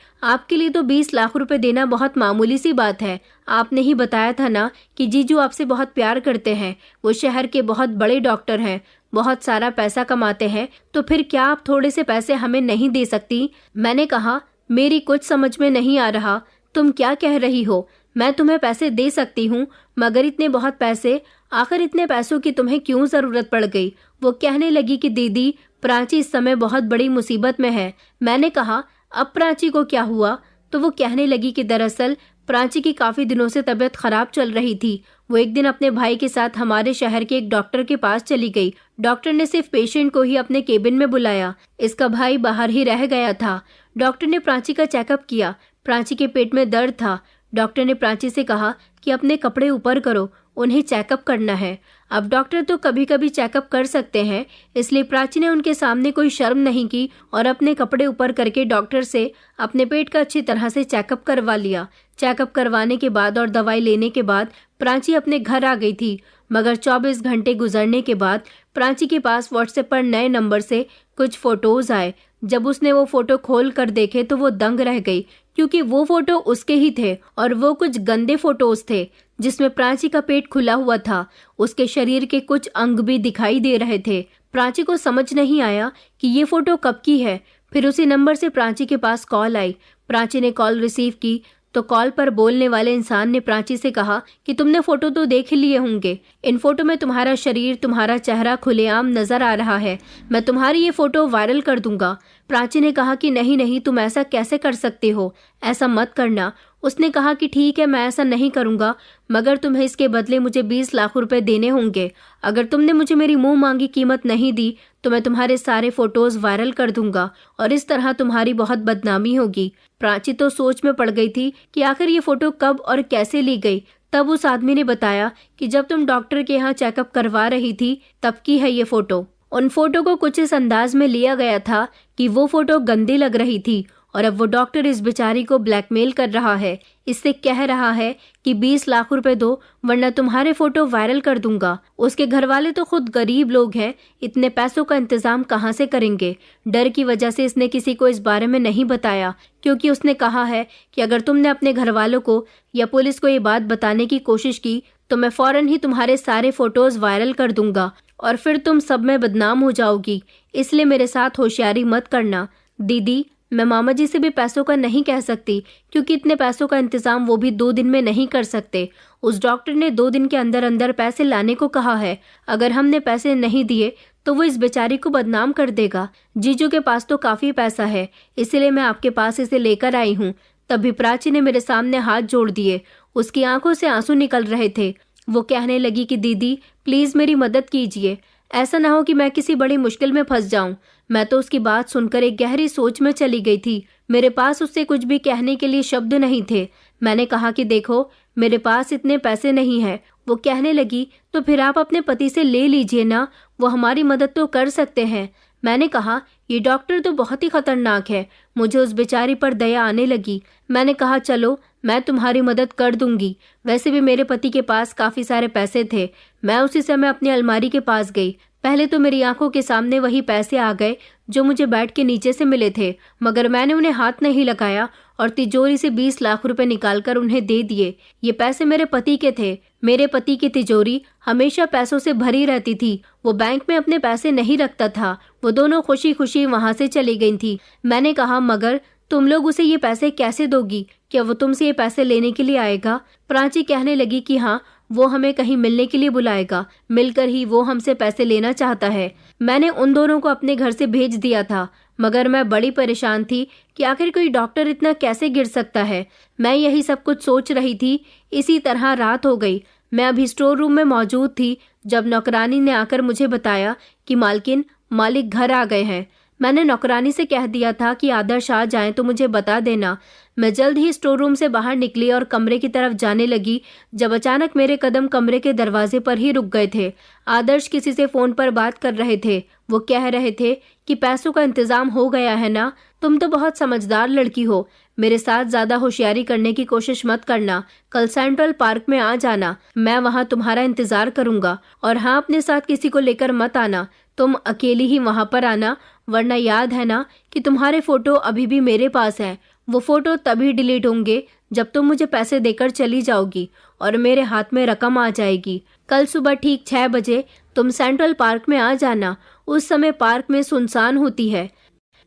आपके लिए तो 20 लाख रुपए देना बहुत मामूली सी बात है। आपने ही बताया था ना कि जीजू आपसे बहुत प्यार करते हैं, वो शहर के बहुत बड़े डॉक्टर हैं, बहुत सारा पैसा कमाते हैं, तो फिर क्या आप थोड़े से पैसे हमें नहीं दे सकती? मैंने कहा, मेरी कुछ समझ में नहीं आ रहा, तुम क्या कह रही हो? मैं तुम्हें पैसे दे सकती हूँ, मगर इतने बहुत पैसे, आखिर इतने पैसों की तुम्हें क्यों जरूरत पड़ गई? वो कहने लगी कि दीदी, प्राची इस समय बहुत बड़ी मुसीबत में है। मैंने कहा, अब प्राची को क्या हुआ? तो वो कहने लगी कि दरअसल प्राची की काफी दिनों से तबीयत खराब चल रही थी। वो एक दिन अपने भाई के साथ हमारे शहर के एक डॉक्टर के पास चली गई। डॉक्टर ने सिर्फ पेशेंट को ही अपने केबिन में बुलाया। इसका भाई बाहर ही रह गया था। डॉक्टर ने प्राची का चेकअप किया। प्राची के पेट में दर्द था। डॉक्टर ने प्राची से कहा कि अपने कपड़े ऊपर करो, उन्हें चेकअप करना है। अब डॉक्टर तो कभी कभी चेकअप कर सकते हैं, इसलिए प्राची ने उनके सामने कोई शर्म नहीं की और अपने कपड़े ऊपर करके डॉक्टर से अपने पेट का अच्छी तरह से चेकअप करवा लिया। चेकअप करवाने के बाद और दवाई लेने के बाद प्राची अपने घर आ गई थी, मगर 24 घंटे गुजरने के बाद प्राची के पास व्हाट्सएप पर नए नंबर से कुछ फोटोज आए। जब उसने वो फोटो खोल कर देखे तो वो दंग रह गई, क्योंकि वो फोटो उसके ही थे और वो कुछ गंदे फोटोज थे जिसमें प्राची का पेट खुला हुआ था। उसके शरीर के कुछ अंग भी दिखाई दे रहे थे। प्राची को समझ नहीं आया कि ये फोटो कब की है। फिर उसी नंबर से प्राची के पास कॉल आई। प्राची ने कॉल रिसीव की तो कॉल पर बोलने वाले इंसान ने प्राची से कहा कि तुमने फोटो तो देख लिए होंगे, इन फोटो में तुम्हारा शरीर, तुम्हारा चेहरा खुलेआम नजर आ रहा है, मैं तुम्हारी ये फोटो वायरल कर दूंगा। प्राची ने कहा कि नहीं नहीं, तुम ऐसा कैसे कर सकते हो, ऐसा मत करना। उसने कहा कि ठीक है, मैं ऐसा नहीं करूंगा, मगर तुम्हें इसके बदले मुझे 20 लाख रुपए देने होंगे। अगर तुमने मुझे मेरी मुंह मांगी कीमत नहीं दी तो मैं तुम्हारे सारे फोटोज वायरल कर दूंगा और इस तरह तुम्हारी बहुत बदनामी होगी। प्राची तो सोच में पड़ गई थी कि आखिर ये फोटो कब और कैसे ली गई। तब उस आदमी ने बताया कि जब तुम डॉक्टर के यहाँ चेकअप करवा रही थी तब की है ये फोटो। उन फोटो को कुछ इस अंदाज में लिया गया था कि वो फोटो गंदी लग रही थी और अब वो डॉक्टर इस बेचारी को ब्लैकमेल कर रहा है। इससे कह रहा है कि 20 लाख रुपए दो वरना तुम्हारे फोटो वायरल कर दूंगा। उसके घर वाले तो खुद गरीब लोग हैं, इतने पैसों का इंतजाम कहाँ से करेंगे। डर की वजह से इसने किसी को इस बारे में नहीं बताया, क्योंकि उसने कहा है कि अगर तुमने अपने घर वालों को या पुलिस को ये बात बताने की कोशिश की तो मैं फौरन ही तुम्हारे सारे फोटोज वायरल कर दूंगा और फिर तुम सब में बदनाम हो जाओगी। इसलिए मेरे साथ होशियारी मत करना। दीदी, मैं मामा जी से भी पैसों का नहीं कह सकती, क्योंकि इतने पैसों का इंतजाम वो भी 2 दिन में नहीं कर सकते। उस डॉक्टर ने 2 दिन के अंदर अंदर पैसे लाने को कहा है। अगर हमने पैसे नहीं दिए तो वो इस बेचारी को बदनाम कर देगा। जीजू के पास तो काफी पैसा है, इसलिए मैं आपके पास इसे लेकर आई हूँ। तभी प्राची ने मेरे सामने हाथ जोड़ दिए। उसकी आंखों से आंसू निकल रहे थे। वो कहने लगी कि दीदी प्लीज मेरी मदद कीजिए, ऐसा ना हो कि मैं किसी बड़ी मुश्किल में फंस जाऊं। मैं तो उसकी बात सुनकर एक गहरी सोच में चली गई थी। मेरे पास उससे कुछ भी कहने के लिए शब्द नहीं थे। मैंने कहा कि देखो मेरे पास इतने पैसे नहीं है। वो कहने लगी तो फिर आप अपने पति से ले लीजिए ना, वो हमारी मदद तो कर सकते हैं। मैंने कहा ये डॉक्टर तो बहुत ही खतरनाक है। मुझे उस बेचारी पर दया आने लगी। मैंने कहा चलो मैं तुम्हारी मदद कर दूंगी। वैसे भी मेरे पति के पास काफी सारे पैसे थे। मैं उसी समय अपनी अलमारी के पास गई। पहले तो मेरी आंखों के सामने वही पैसे आ गए जो मुझे बेड के नीचे से मिले थे, मगर मैंने उन्हें हाथ नहीं लगाया और तिजोरी से 20 लाख रुपए निकालकर उन्हें दे दिए। ये पैसे मेरे पति के थे। मेरे पति की तिजोरी हमेशा पैसों से भरी रहती थी। वो बैंक में अपने पैसे नहीं रखता था। वो दोनों खुशी खुशी वहां से चली गई थी। मैंने कहा मगर तुम लोग उसे ये पैसे कैसे दोगी? क्या वो तुमसे ये पैसे लेने के लिए आएगा? प्राची कहने लगी कि हाँ, वो हमें कहीं मिलने के लिए बुलाएगा, मिलकर ही वो हमसे पैसे लेना चाहता है। मैंने उन दोनों को अपने घर से भेज दिया था, मगर मैं बड़ी परेशान थी कि आखिर कोई डॉक्टर इतना कैसे गिर सकता है। मैं यही सब कुछ सोच रही थी। इसी तरह रात हो गई। मैं अभी स्टोर रूम में मौजूद थी जब नौकरानी ने आकर मुझे बताया कि मालिक घर आ गए हैं। मैंने नौकरानी से कह दिया था कि आदर्श आ जाएं तो मुझे बता देना। मैं जल्द ही स्टोर रूम से बाहर निकली और कमरे की तरफ जाने लगी जब अचानक मेरे कदम कमरे के दरवाजे पर ही रुक गए थे। आदर्श किसी से फोन पर बात कर रहे थे। वो कह रहे थे कि पैसों का इंतजाम हो गया है ना, तुम तो बहुत समझदार लड़की हो। मेरे साथ ज्यादा होशियारी करने की कोशिश मत करना। कल सेंट्रल पार्क में आ जाना, मैं वहाँ तुम्हारा इंतजार करूंगा। और हाँ, अपने साथ किसी को लेकर मत आना, तुम अकेली ही वहाँ पर आना, वरना याद है ना कि तुम्हारे फोटो अभी भी मेरे पास हैं। वो फोटो तभी डिलीट होंगे जब तुम मुझे पैसे देकर चली जाओगी और मेरे हाथ में रकम आ जाएगी। कल सुबह ठीक 6 बजे तुम सेंट्रल पार्क में आ जाना। उस समय पार्क में सुनसान होती है।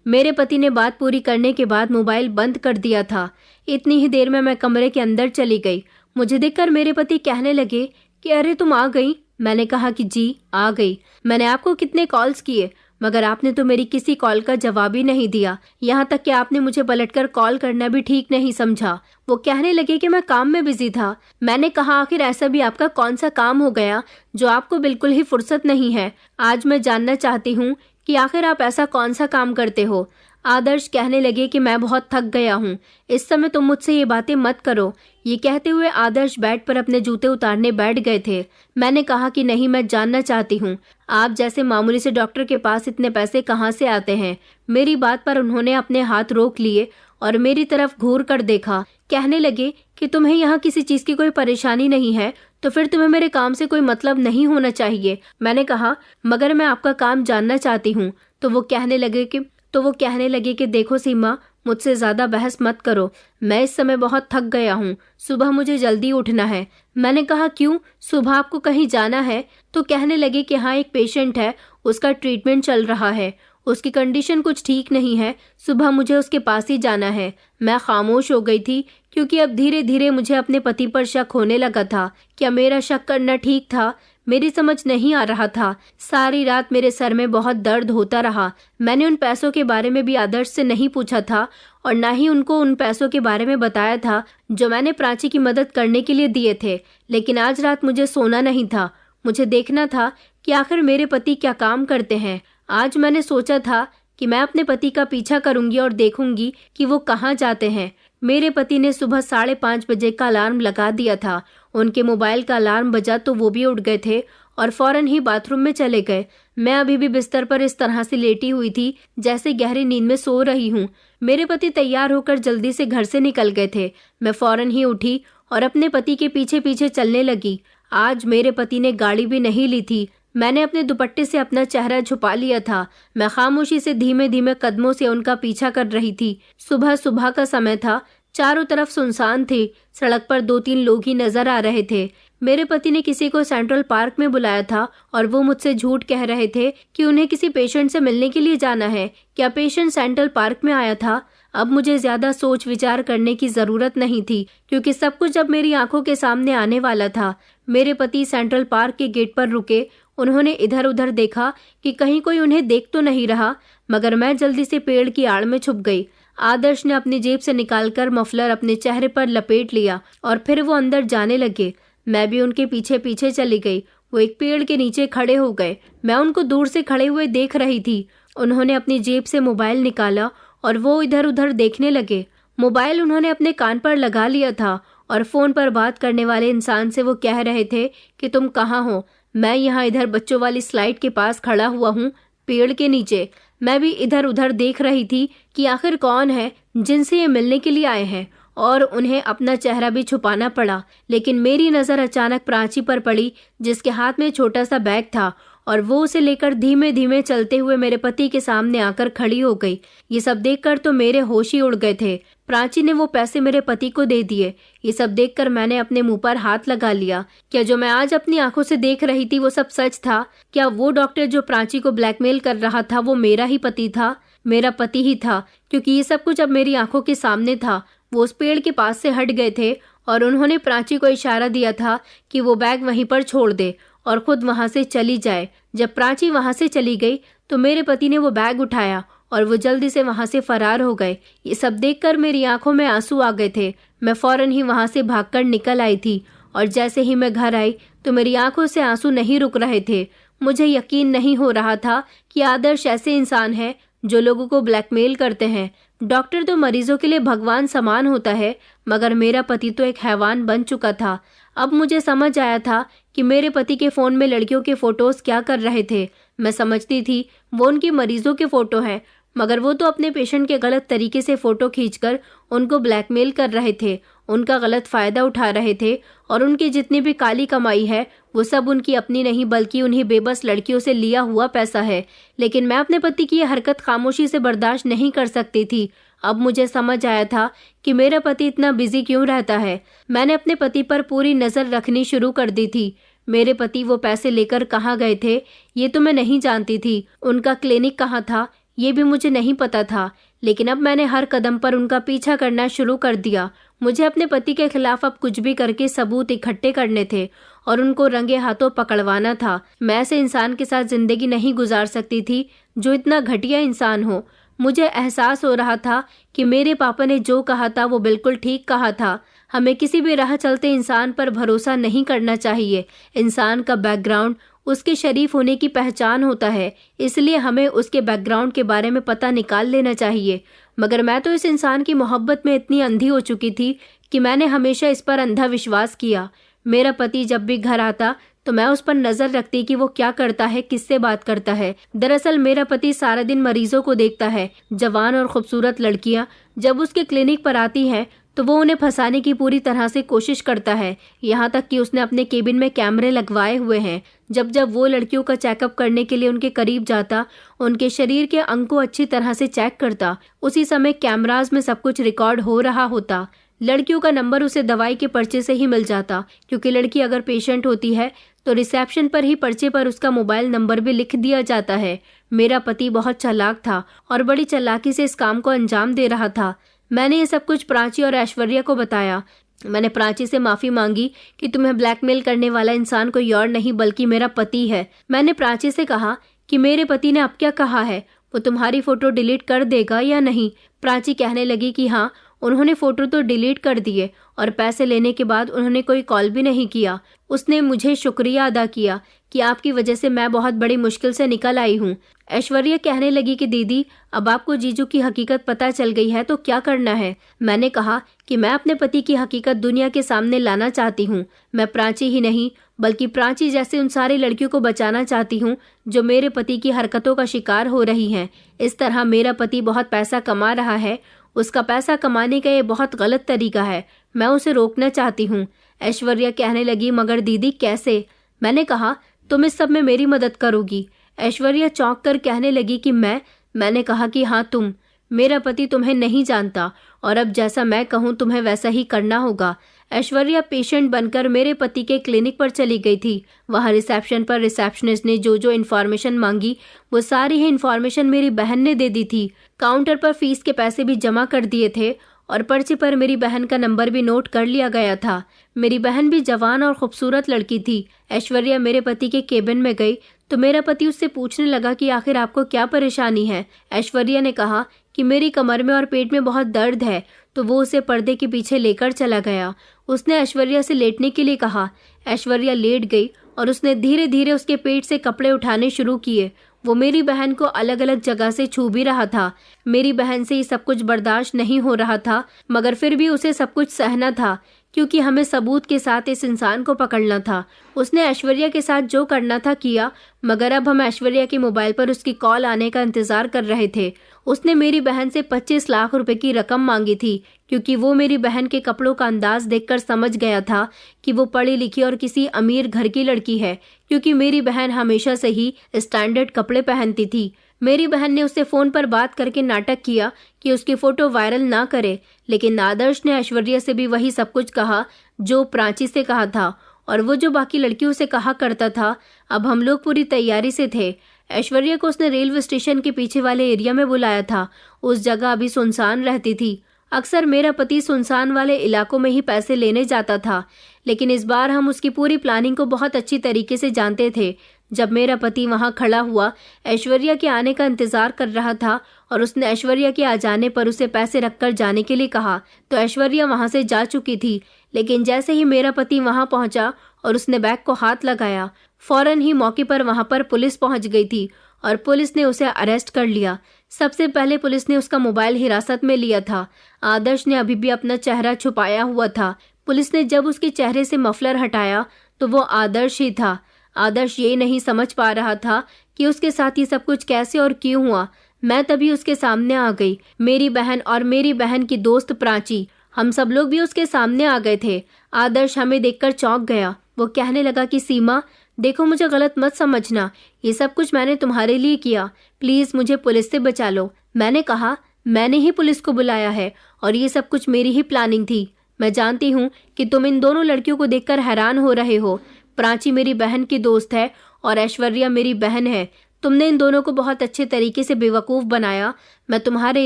मेरे पति ने बात पूरी करने के बाद मोबाइल बंद कर दिया था। इतनी ही देर में मैं कमरे के अंदर चली गई। मुझे देखकर मेरे पति कहने लगे कि अरे तुम आ गई। मैंने कहा कि जी आ गई। मैंने आपको कितने कॉल्स किए, मगर आपने तो मेरी किसी कॉल का जवाब ही नहीं दिया। यहाँ तक कि आपने मुझे पलटकर कॉल करना भी ठीक नहीं समझा। वो कहने लगे कि मैं काम में बिजी था। मैंने कहा आखिर ऐसा भी आपका कौन सा काम हो गया जो आपको बिल्कुल ही फुर्सत नहीं है? आज मैं जानना चाहती हूँ कि आखिर आप ऐसा कौन सा काम करते हो। आदर्श कहने लगे कि मैं बहुत थक गया हूँ, इस समय तुम मुझसे ये बातें मत करो। ये कहते हुए आदर्श बेड पर अपने जूते उतारने बैठ गए थे। मैंने कहा कि नहीं, मैं जानना चाहती हूँ आप जैसे मामूली से डॉक्टर के पास इतने पैसे कहाँ से आते हैं। मेरी बात पर उन्होंने अपने हाथ रोक लिए और मेरी तरफ घूर कर देखा। कहने लगे कि तुम्हें यहाँ किसी चीज की कोई परेशानी नहीं है तो फिर तुम्हें मेरे काम से कोई मतलब नहीं होना चाहिए। मैंने कहा मगर मैं आपका काम जानना चाहती हूँ। तो वो कहने लगे कि देखो सीमा, मुझसे ज्यादा बहस मत करो। मैं इस समय बहुत थक गया हूँ, सुबह मुझे जल्दी उठना है। मैंने कहा क्यों, सुबह आपको कहीं जाना है? तो कहने लगे कि हाँ, एक पेशेंट है, उसका ट्रीटमेंट चल रहा है, उसकी कंडीशन कुछ ठीक नहीं है, सुबह मुझे उसके पास ही जाना है। मैं खामोश हो गई थी क्योंकि अब धीरे धीरे मुझे अपने पति पर शक होने लगा था। क्या मेरा शक करना ठीक था? मेरी समझ नहीं आ रहा था। सारी रात मेरे सर में बहुत दर्द होता रहा। मैंने उन पैसों के बारे में भी आदर्श से नहीं पूछा था और ना ही उनको उन पैसों के बारे में बताया था जो मैंने प्राची की मदद करने के लिए दिए थे। लेकिन आज रात मुझे सोना नहीं था। मुझे देखना था कि आखिर मेरे पति क्या काम करते हैं। आज मैंने सोचा था कि मैं अपने पति का पीछा करूंगी और देखूंगी कि वो कहाँ जाते हैं। मेरे पति ने सुबह 5:30 बजे का अलार्म लगा दिया था। उनके मोबाइल का अलार्म बजा तो वो भी उठ गए थे और फौरन ही बाथरूम में चले गए। मैं अभी भी बिस्तर पर इस तरह से लेटी हुई थी जैसे गहरी नींद में सो रही हूँ। मेरे पति तैयार होकर जल्दी से घर से निकल गए थे। मैं फौरन ही उठी और अपने पति के पीछे पीछे चलने लगी। आज मेरे पति ने गाड़ी भी नहीं ली थी। मैंने अपने दुपट्टे से अपना चेहरा छुपा लिया था। मैं खामोशी से धीमे धीमे कदमों से उनका पीछा कर रही थी। सुबह सुबह का समय था, चारों तरफ सुनसान थी। सड़क पर 2-3 लोग ही नजर आ रहे थे। मेरे पति ने किसी को सेंट्रल पार्क में बुलाया था और वो मुझसे झूठ कह रहे थे कि उन्हें किसी पेशेंट से मिलने के लिए जाना है। क्या पेशेंट सेंट्रल पार्क में आया था? अब मुझे ज्यादा सोच विचार करने की जरूरत नहीं थी क्योंकि सब कुछ अब मेरी आंखों के सामने आने वाला था। मेरे पति सेंट्रल पार्क के गेट पर रुके। उन्होंने इधर उधर देखा कि कहीं कोई उन्हें देख तो नहीं रहा, मगर मैं जल्दी से पेड़ की आड़ में छुप गई। आदर्श ने अपनी जेब से निकालकर मफलर अपने चेहरे पर लपेट लिया और फिर वो अंदर जाने लगे। मैं भी उनके पीछे पीछे चली गई। वो एक पेड़ के नीचे खड़े हो गए। मैं उनको दूर से खड़े हुए देख रही थी। उन्होंने अपनी जेब से मोबाइल निकाला और वो इधर उधर देखने लगे। मोबाइल उन्होंने अपने कान पर लगा लिया था और फोन पर बात करने वाले इंसान से वो कह रहे थे कि तुम कहाँ हो? मैं यहाँ इधर बच्चों वाली स्लाइड के पास खड़ा हुआ हूँ, पेड़ के नीचे। मैं भी इधर उधर देख रही थी कि आखिर कौन है जिनसे ये मिलने के लिए आए हैं, और उन्हें अपना चेहरा भी छुपाना पड़ा। लेकिन मेरी नज़र अचानक प्राची पर पड़ी, जिसके हाथ में छोटा सा बैग था, और वो उसे लेकर धीमे धीमे चलते हुए मेरे पति के सामने आकर खड़ी हो गई। ये सब देखकर तो मेरे होश ही उड़ गए थे। प्राची ने वो पैसे मेरे पति को दे दिए। ये सब देखकर मैंने अपने मुंह पर हाथ लगा लिया। क्या जो मैं आज अपनी आंखों से देख रही थी वो सब सच था? क्या वो डॉक्टर जो प्राची को ब्लैकमेल कर रहा था वो मेरा ही पति था? मेरा पति ही था, क्योंकि ये सब कुछ अब मेरी आंखों के सामने था। वो उस पेड़ के पास से हट गए थे और उन्होंने प्राची को इशारा दिया था कि वो बैग वहीं पर छोड़ दे और खुद वहां से चली जाए। जब प्राची वहां से चली गई तो मेरे पति ने वो बैग उठाया और वो जल्दी से वहां से फरार हो गए। ये सब देखकर मेरी आंखों में आंसू आ गए थे। मैं फौरन ही वहां से भागकर निकल आई थी और जैसे ही मैं घर आई तो मेरी आंखों से आंसू नहीं रुक रहे थे। मुझे यकीन नहीं हो रहा था कि आदर्श ऐसे इंसान है जो लोगों को ब्लैकमेल करते हैं। डॉक्टर तो मरीजों के लिए भगवान समान होता है, मगर मेरा पति तो एक हैवान बन चुका था। अब मुझे समझ आया था कि मेरे पति के फ़ोन में लड़कियों के फ़ोटोज़ क्या कर रहे थे। मैं समझती थी वो उनकी मरीजों के फ़ोटो हैं, मगर वो तो अपने पेशेंट के गलत तरीके से फ़ोटो खींचकर उनको ब्लैकमेल कर रहे थे, उनका गलत फ़ायदा उठा रहे थे, और उनकी जितनी भी काली कमाई है वो सब उनकी अपनी नहीं बल्कि उन्हीं बेबस लड़कियों से लिया हुआ पैसा है। लेकिन मैं अपने पति की यह हरकत खामोशी से बर्दाश्त नहीं कर सकती थी। अब मुझे समझ आया था कि मेरा पति इतना बिजी क्यों रहता है। मैंने अपने पति पर पूरी नज़र रखनी शुरू कर दी थी। मेरे पति वो पैसे लेकर कहाँ गए थे ये तो मैं नहीं जानती थी। उनका क्लिनिक कहाँ था ये भी मुझे नहीं पता था। लेकिन अब मैंने हर कदम पर उनका पीछा करना शुरू कर दिया। मुझे अपने पति के खिलाफ अब कुछ भी करके सबूत इकट्ठे करने थे और उनको रंगे हाथों पकड़वाना था। मैं ऐसे इंसान के साथ जिंदगी नहीं गुजार सकती थी जो इतना घटिया इंसान हो। मुझे एहसास हो रहा था कि मेरे पापा ने जो कहा था वो बिल्कुल ठीक कहा था। हमें किसी भी राह चलते इंसान पर भरोसा नहीं करना चाहिए। इंसान का बैकग्राउंड उसके शरीफ होने की पहचान होता है, इसलिए हमें उसके बैकग्राउंड के बारे में पता निकाल लेना चाहिए। मगर मैं तो इस इंसान की मोहब्बत में इतनी अंधी हो चुकी थी कि मैंने हमेशा इस पर अंधा विश्वास किया। मेरा पति जब भी घर आता तो मैं उस पर नजर रखती कि वो क्या करता है, किससे बात करता है। दरअसल मेरा पति सारा दिन मरीजों को देखता है। जवान और खूबसूरत लड़कियां जब उसके क्लिनिक पर आती हैं तो वो उन्हें फंसाने की पूरी तरह से कोशिश करता है। यहाँ तक कि उसने अपने केबिन में कैमरे लगवाए हुए हैं। जब जब वो लड़कियों का चेकअप करने के लिए उनके करीब जाता, उनके शरीर के अंग को अच्छी तरह से चेक करता। उसी समय कैमराज में सब कुछ रिकॉर्ड हो रहा होता। लड़कियों का नंबर उसे दवाई के पर्चे से ही मिल जाता, क्योंकि लड़की अगर पेशेंट होती है तो रिसेप्शन पर ही पर्चे पर उसका मोबाइल नंबर भी लिख दिया जाता है। मेरा पति बहुत चालाक था और बड़ी चालाकी से इस काम को अंजाम दे रहा था। मैंने ये सब कुछ प्राची और ऐश्वर्या को बताया। मैंने प्राची से माफ़ी मांगी कि तुम्हें ब्लैकमेल करने वाला इंसान कोई और नहीं बल्कि मेरा पति है। मैंने प्राची से कहा कि मेरे पति ने अब क्या कहा है, वो तुम्हारी फ़ोटो डिलीट कर देगा या नहीं। प्राची कहने लगी कि हाँ, उन्होंने फ़ोटो तो डिलीट कर दिए और पैसे लेने के बाद उन्होंने कोई कॉल भी नहीं किया। उसने मुझे शुक्रिया अदा किया कि आपकी वजह से मैं बहुत बड़ी मुश्किल से निकल आई हूँ। ऐश्वर्या कहने लगी कि दीदी, अब आपको जीजू की हकीकत पता चल गई है तो क्या करना है। मैंने कहा कि मैं अपने पति की हकीकत दुनिया के सामने लाना चाहती हूँ। मैं प्राची ही नहीं बल्कि प्राची जैसे उन सारी लड़कियों को बचाना चाहती हूँ जो मेरे पति की हरकतों का शिकार हो रही हैं। इस तरह मेरा पति बहुत पैसा कमा रहा है। उसका पैसा कमाने का ये बहुत गलत तरीका है। मैं उसे रोकना चाहती हूँ। ऐश्वर्या कहने लगी, मगर दीदी कैसे? मैंने कहा, तुम इस सब में मेरी मदद करोगी। ऐश्वर्या चौंक कर कहने लगी कि मैंने कहा कि हाँ तुम। मेरा पति तुम्हें नहीं जानता और अब जैसा मैं कहूँ तुम्हें वैसा ही करना होगा। ऐश्वर्या पेशेंट बनकर मेरे पति के क्लिनिक पर चली गई थी। वहाँ रिसेप्शन पर रिसेप्शनिस्ट ने जो इन्फॉर्मेशन मांगी वो सारी ही इन्फॉर्मेशन मेरी बहन ने दे दी थी। काउंटर पर फीस के पैसे भी जमा कर दिए थे और पर्ची पर मेरी बहन का नंबर भी नोट कर लिया गया था। मेरी बहन भी जवान और खूबसूरत लड़की थी। ऐश्वर्या मेरे पति के केबिन में गई तो मेरा पति उससे पूछने लगा कि आखिर आपको क्या परेशानी है। ऐश्वर्या ने कहा कि मेरी कमर में और पेट में बहुत दर्द है, तो वो उसे पर्दे के पीछे लेकर चला गया। उसने ऐश्वर्या से लेटने के लिए कहा। ऐश्वर्या लेट गई और उसने धीरे धीरे उसके पेट से कपड़े उठाने शुरू किए। वो मेरी बहन को अलग अलग जगह से छू भी रहा था। मेरी बहन से ये सब कुछ बर्दाश्त नहीं हो रहा था, मगर फिर भी उसे सब कुछ सहना था, क्योंकि हमें सबूत के साथ इस इंसान को पकड़ना था। उसने ऐश्वर्या के साथ जो करना था किया, मगर अब हम ऐश्वर्या के मोबाइल पर उसकी कॉल आने का इंतजार कर रहे थे। उसने मेरी बहन से 25 लाख रुपए की रकम मांगी थी, क्योंकि वो मेरी बहन के कपड़ों का अंदाज देखकर समझ गया था कि वो पढ़ी लिखी और किसी अमीर घर की लड़की है, क्योंकि मेरी बहन हमेशा से ही स्टैंडर्ड कपड़े पहनती थी। मेरी बहन ने उससे फोन पर बात करके नाटक किया कि उसकी फोटो वायरल ना करे, लेकिन आदर्श ने ऐश्वर्या से भी वही सब कुछ कहा जो प्राची से कहा था, और वो जो बाकी लड़कियों से कहा करता था। अब हम लोग पूरी तैयारी से थे। ऐश्वर्या को उसने रेलवे स्टेशन के पीछे वाले एरिया में बुलाया था। उस जगह अभी सुनसान रहती थी। अक्सर मेरा पति सुनसान वाले इलाकों में ही पैसे लेने जाता था, लेकिन इस बार हम उसकी पूरी प्लानिंग को बहुत अच्छी तरीके से जानते थे। जब मेरा पति वहां खड़ा हुआ, ऐश्वर्या के आने का इंतजार कर रहा था, और उसने ऐश्वर्या के आ जाने पर उसे पैसे रखकर जाने के लिए कहा, तो ऐश्वर्या वहां से जा चुकी थी। लेकिन जैसे ही मेरा पति वहां पहुंचा और उसने बैग को हाथ लगाया, फौरन ही मौके पर वहां पर पुलिस पहुंच गई थी और पुलिस ने उसे अरेस्ट कर लिया। सबसे पहले पुलिस ने उसका मोबाइल हिरासत में लिया था। आदर्श ने अभी भी अपना चेहरा छुपाया हुआ था। पुलिस ने जब उसके चेहरे से मफलर हटाया तो वो आदर्श ही था। आदर्श ये नहीं समझ पा रहा था कि उसके साथ ये सब कुछ कैसे और क्यों हुआ। मैं तभी उसके सामने आ गई। मेरी बहन और मेरी बहन की दोस्त प्राची, हम सब लोग भी उसके सामने आ गए थे। आदर्श हमें देखकर चौंक गया। वो कहने लगा कि सीमा, देखो, मुझे गलत मत समझना, ये सब कुछ मैंने तुम्हारे लिए किया, प्लीज मुझे पुलिस से बचा लो। मैंने कहा, मैंने ही पुलिस को बुलाया है और ये सब कुछ मेरी ही प्लानिंग थी। मैं जानती हूँ कि तुम इन दोनों लड़कियों को देखकर हैरान हो रहे हो। प्राची मेरी बहन की दोस्त है और ऐश्वर्या मेरी बहन है। तुमने इन दोनों को बहुत अच्छे तरीके से बेवकूफ़ बनाया। मैं तुम्हारे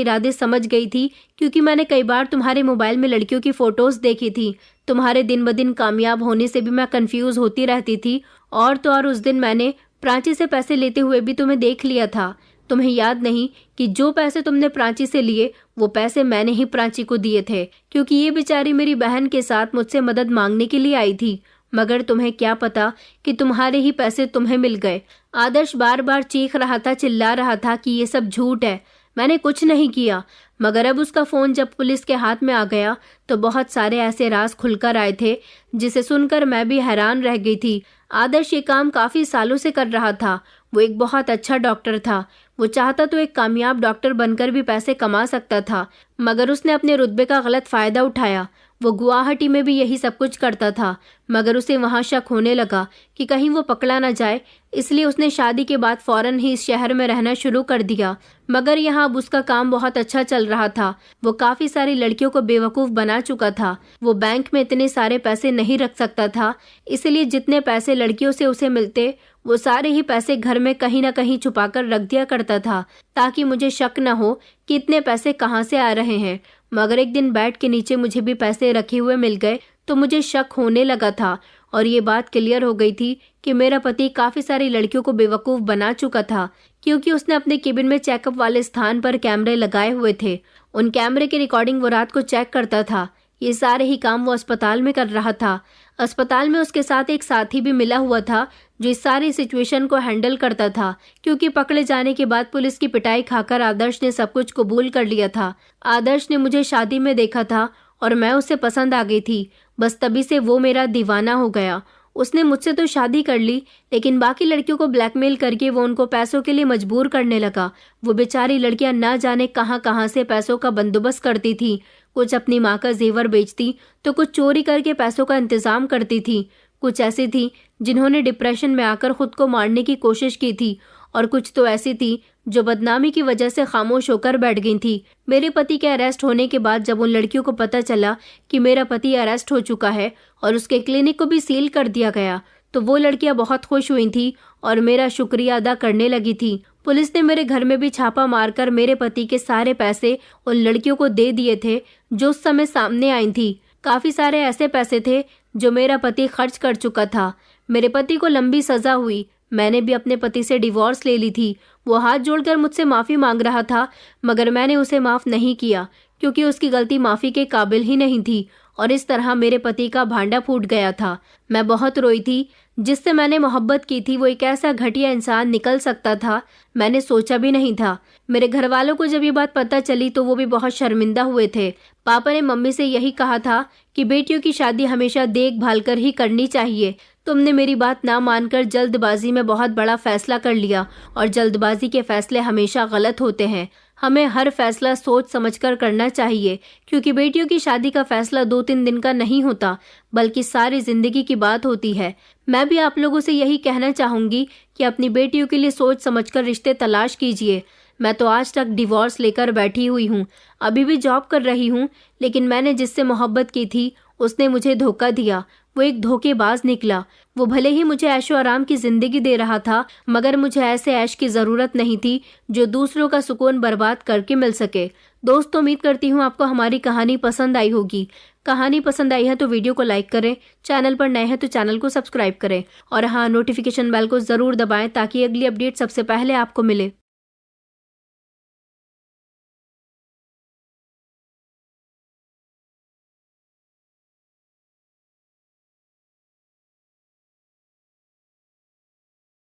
इरादे समझ गई थी, क्योंकि मैंने कई बार तुम्हारे मोबाइल में लड़कियों की फ़ोटोज़ देखी थी। तुम्हारे दिन ब दिन कामयाब होने से भी मैं कंफ्यूज होती रहती थी। और तो और उस दिन मैंने प्राची से पैसे लेते हुए भी तुम्हें देख लिया था। तुम्हें याद नहीं कि जो पैसे तुमने प्राची से लिए वो पैसे मैंने ही प्राची को दिए थे, क्योंकि ये बेचारी मेरी बहन के साथ मुझसे मदद मांगने के लिए आई थी। मगर तुम्हें क्या पता कि तुम्हारे ही पैसे तुम्हें मिल गए। आदर्श बार बार चीख रहा था, चिल्ला रहा था कि ये सब झूठ है, मैंने कुछ नहीं किया। मगर अब उसका फ़ोन जब पुलिस के हाथ में आ गया तो बहुत सारे ऐसे राज खुलकर आए थे जिसे सुनकर मैं भी हैरान रह गई थी। आदर्श ये काम काफ़ी सालों से कर रहा था। वो एक बहुत अच्छा डॉक्टर था। वो चाहता तो एक कामयाब डॉक्टर बनकर भी पैसे कमा सकता था, मगर उसने अपने रुतबे का गलत फ़ायदा उठाया। वो गुवाहाटी में भी यही सब कुछ करता था, मगर उसे वहाँ शक होने लगा कि कहीं वो पकड़ा न जाए, इसलिए उसने शादी के बाद फौरन ही इस शहर में रहना शुरू कर दिया। मगर यहाँ अब उसका काम बहुत अच्छा चल रहा था। वो काफ़ी सारी लड़कियों को बेवकूफ़ बना चुका था। वो बैंक में इतने सारे पैसे नहीं रख सकता था, इसलिए जितने पैसे लड़कियों से उसे मिलते वो सारे ही पैसे घर में कहीं ना कहीं छुपाकर रख दिया करता था, ताकि मुझे शक न हो कि इतने पैसे कहाँ से आ रहे हैं। मगर एक दिन बेड के नीचे मुझे भी पैसे रखे हुए मिल गए तो मुझे शक होने लगा था, और ये बात क्लियर हो गई थी कि मेरा पति काफ़ी सारी लड़कियों को बेवकूफ़ बना चुका था, क्योंकि उसने अपने केबिन में चेकअप वाले स्थान पर कैमरे लगाए हुए थे। उन कैमरे की रिकॉर्डिंग वो रात को चेक करता था। ये सारे ही काम वो अस्पताल में कर रहा था। अस्पताल में उसके साथ एक साथी भी मिला हुआ था जो इस सारी सिचुएशन को हैंडल करता था, क्योंकि पकड़े जाने के बाद पुलिस की पिटाई खाकर आदर्श ने सब कुछ कबूल कर लिया था। आदर्श ने मुझे शादी में देखा था और मैं उसे पसंद आ गई थी। बस तभी से वो मेरा दीवाना हो गया। उसने मुझसे तो शादी कर ली, लेकिन बाकी लड़कियों को ब्लैकमेल करके वो उनको पैसों के लिए मजबूर करने लगा। वो बेचारी लड़कियां ना जाने कहां कहां से पैसों का बंदोबस्त करती थी। कुछ अपनी माँ का जेवर बेचती तो कुछ चोरी करके पैसों का इंतजाम करती थी। कुछ ऐसी थी जिन्होंने डिप्रेशन में आकर खुद को मारने की कोशिश की थी, और कुछ तो ऐसी थी जो बदनामी की वजह से खामोश होकर बैठ गई थी। मेरे पति के अरेस्ट होने के बाद जब उन लड़कियों को पता चला कि मेरा पति अरेस्ट हो चुका है और उसके क्लिनिक को भी सील कर दिया गया, तो वो लड़कियां बहुत खुश हुई थी और मेरा शुक्रिया अदा करने लगी थी। पुलिस ने मेरे घर में भी छापा मारकर मेरे पति के सारे पैसे उन लड़कियों को दे दिए थे जो उस समय सामने आई थी। काफी सारे ऐसे पैसे थे जो मेरा पति खर्च कर चुका था। मेरे पति को लंबी सजा हुई। मैंने भी अपने पति से डिवोर्स ले ली थी। वो हाथ जोड़कर मुझसे माफी मांग रहा था, मगर मैंने उसे माफ नहीं किया क्योंकि उसकी गलती माफी के काबिल ही नहीं थी और इस तरह मेरे पति का भांडा फूट गया था। मैं बहुत रोई थी। जिससे मैंने मोहब्बत की थी वो एक ऐसा घटिया इंसान निकल सकता था, मैंने सोचा भी नहीं था। मेरे घर वालों को जब ये बात पता चली तो वो भी बहुत शर्मिंदा हुए थे। पापा ने मम्मी से यही कहा था कि बेटियों की शादी हमेशा देखभाल कर ही करनी चाहिए। तुमने मेरी बात ना मानकर जल्दबाजी में बहुत बड़ा फैसला कर लिया और जल्दबाजी के फैसले हमेशा गलत होते हैं। हमें हर फैसला सोच समझकर करना चाहिए क्योंकि बेटियों की शादी का फैसला 2-3 दिन का नहीं होता बल्कि सारी जिंदगी की बात होती है। मैं भी आप लोगों से यही कहना चाहूंगी कि अपनी बेटियों के लिए सोच समझकर रिश्ते तलाश कीजिए। मैं तो आज तक डिवोर्स लेकर बैठी हुई हूँ, अभी भी जॉब कर रही हूँ, लेकिन मैंने जिससे मोहब्बत की थी उसने मुझे धोखा दिया। वो एक धोखेबाज निकला। वो भले ही मुझे ऐशो आराम की जिंदगी दे रहा था, मगर मुझे ऐसे ऐश की जरूरत नहीं थी जो दूसरों का सुकून बर्बाद करके मिल सके। दोस्तों, उम्मीद करती हूँ आपको हमारी कहानी पसंद आई होगी। कहानी पसंद आई है तो वीडियो को लाइक करें, चैनल पर नए हैं तो चैनल को सब्सक्राइब करें और हाँ, नोटिफिकेशन बेल को जरूर दबाएं ताकि अगली अपडेट सबसे पहले आपको मिले।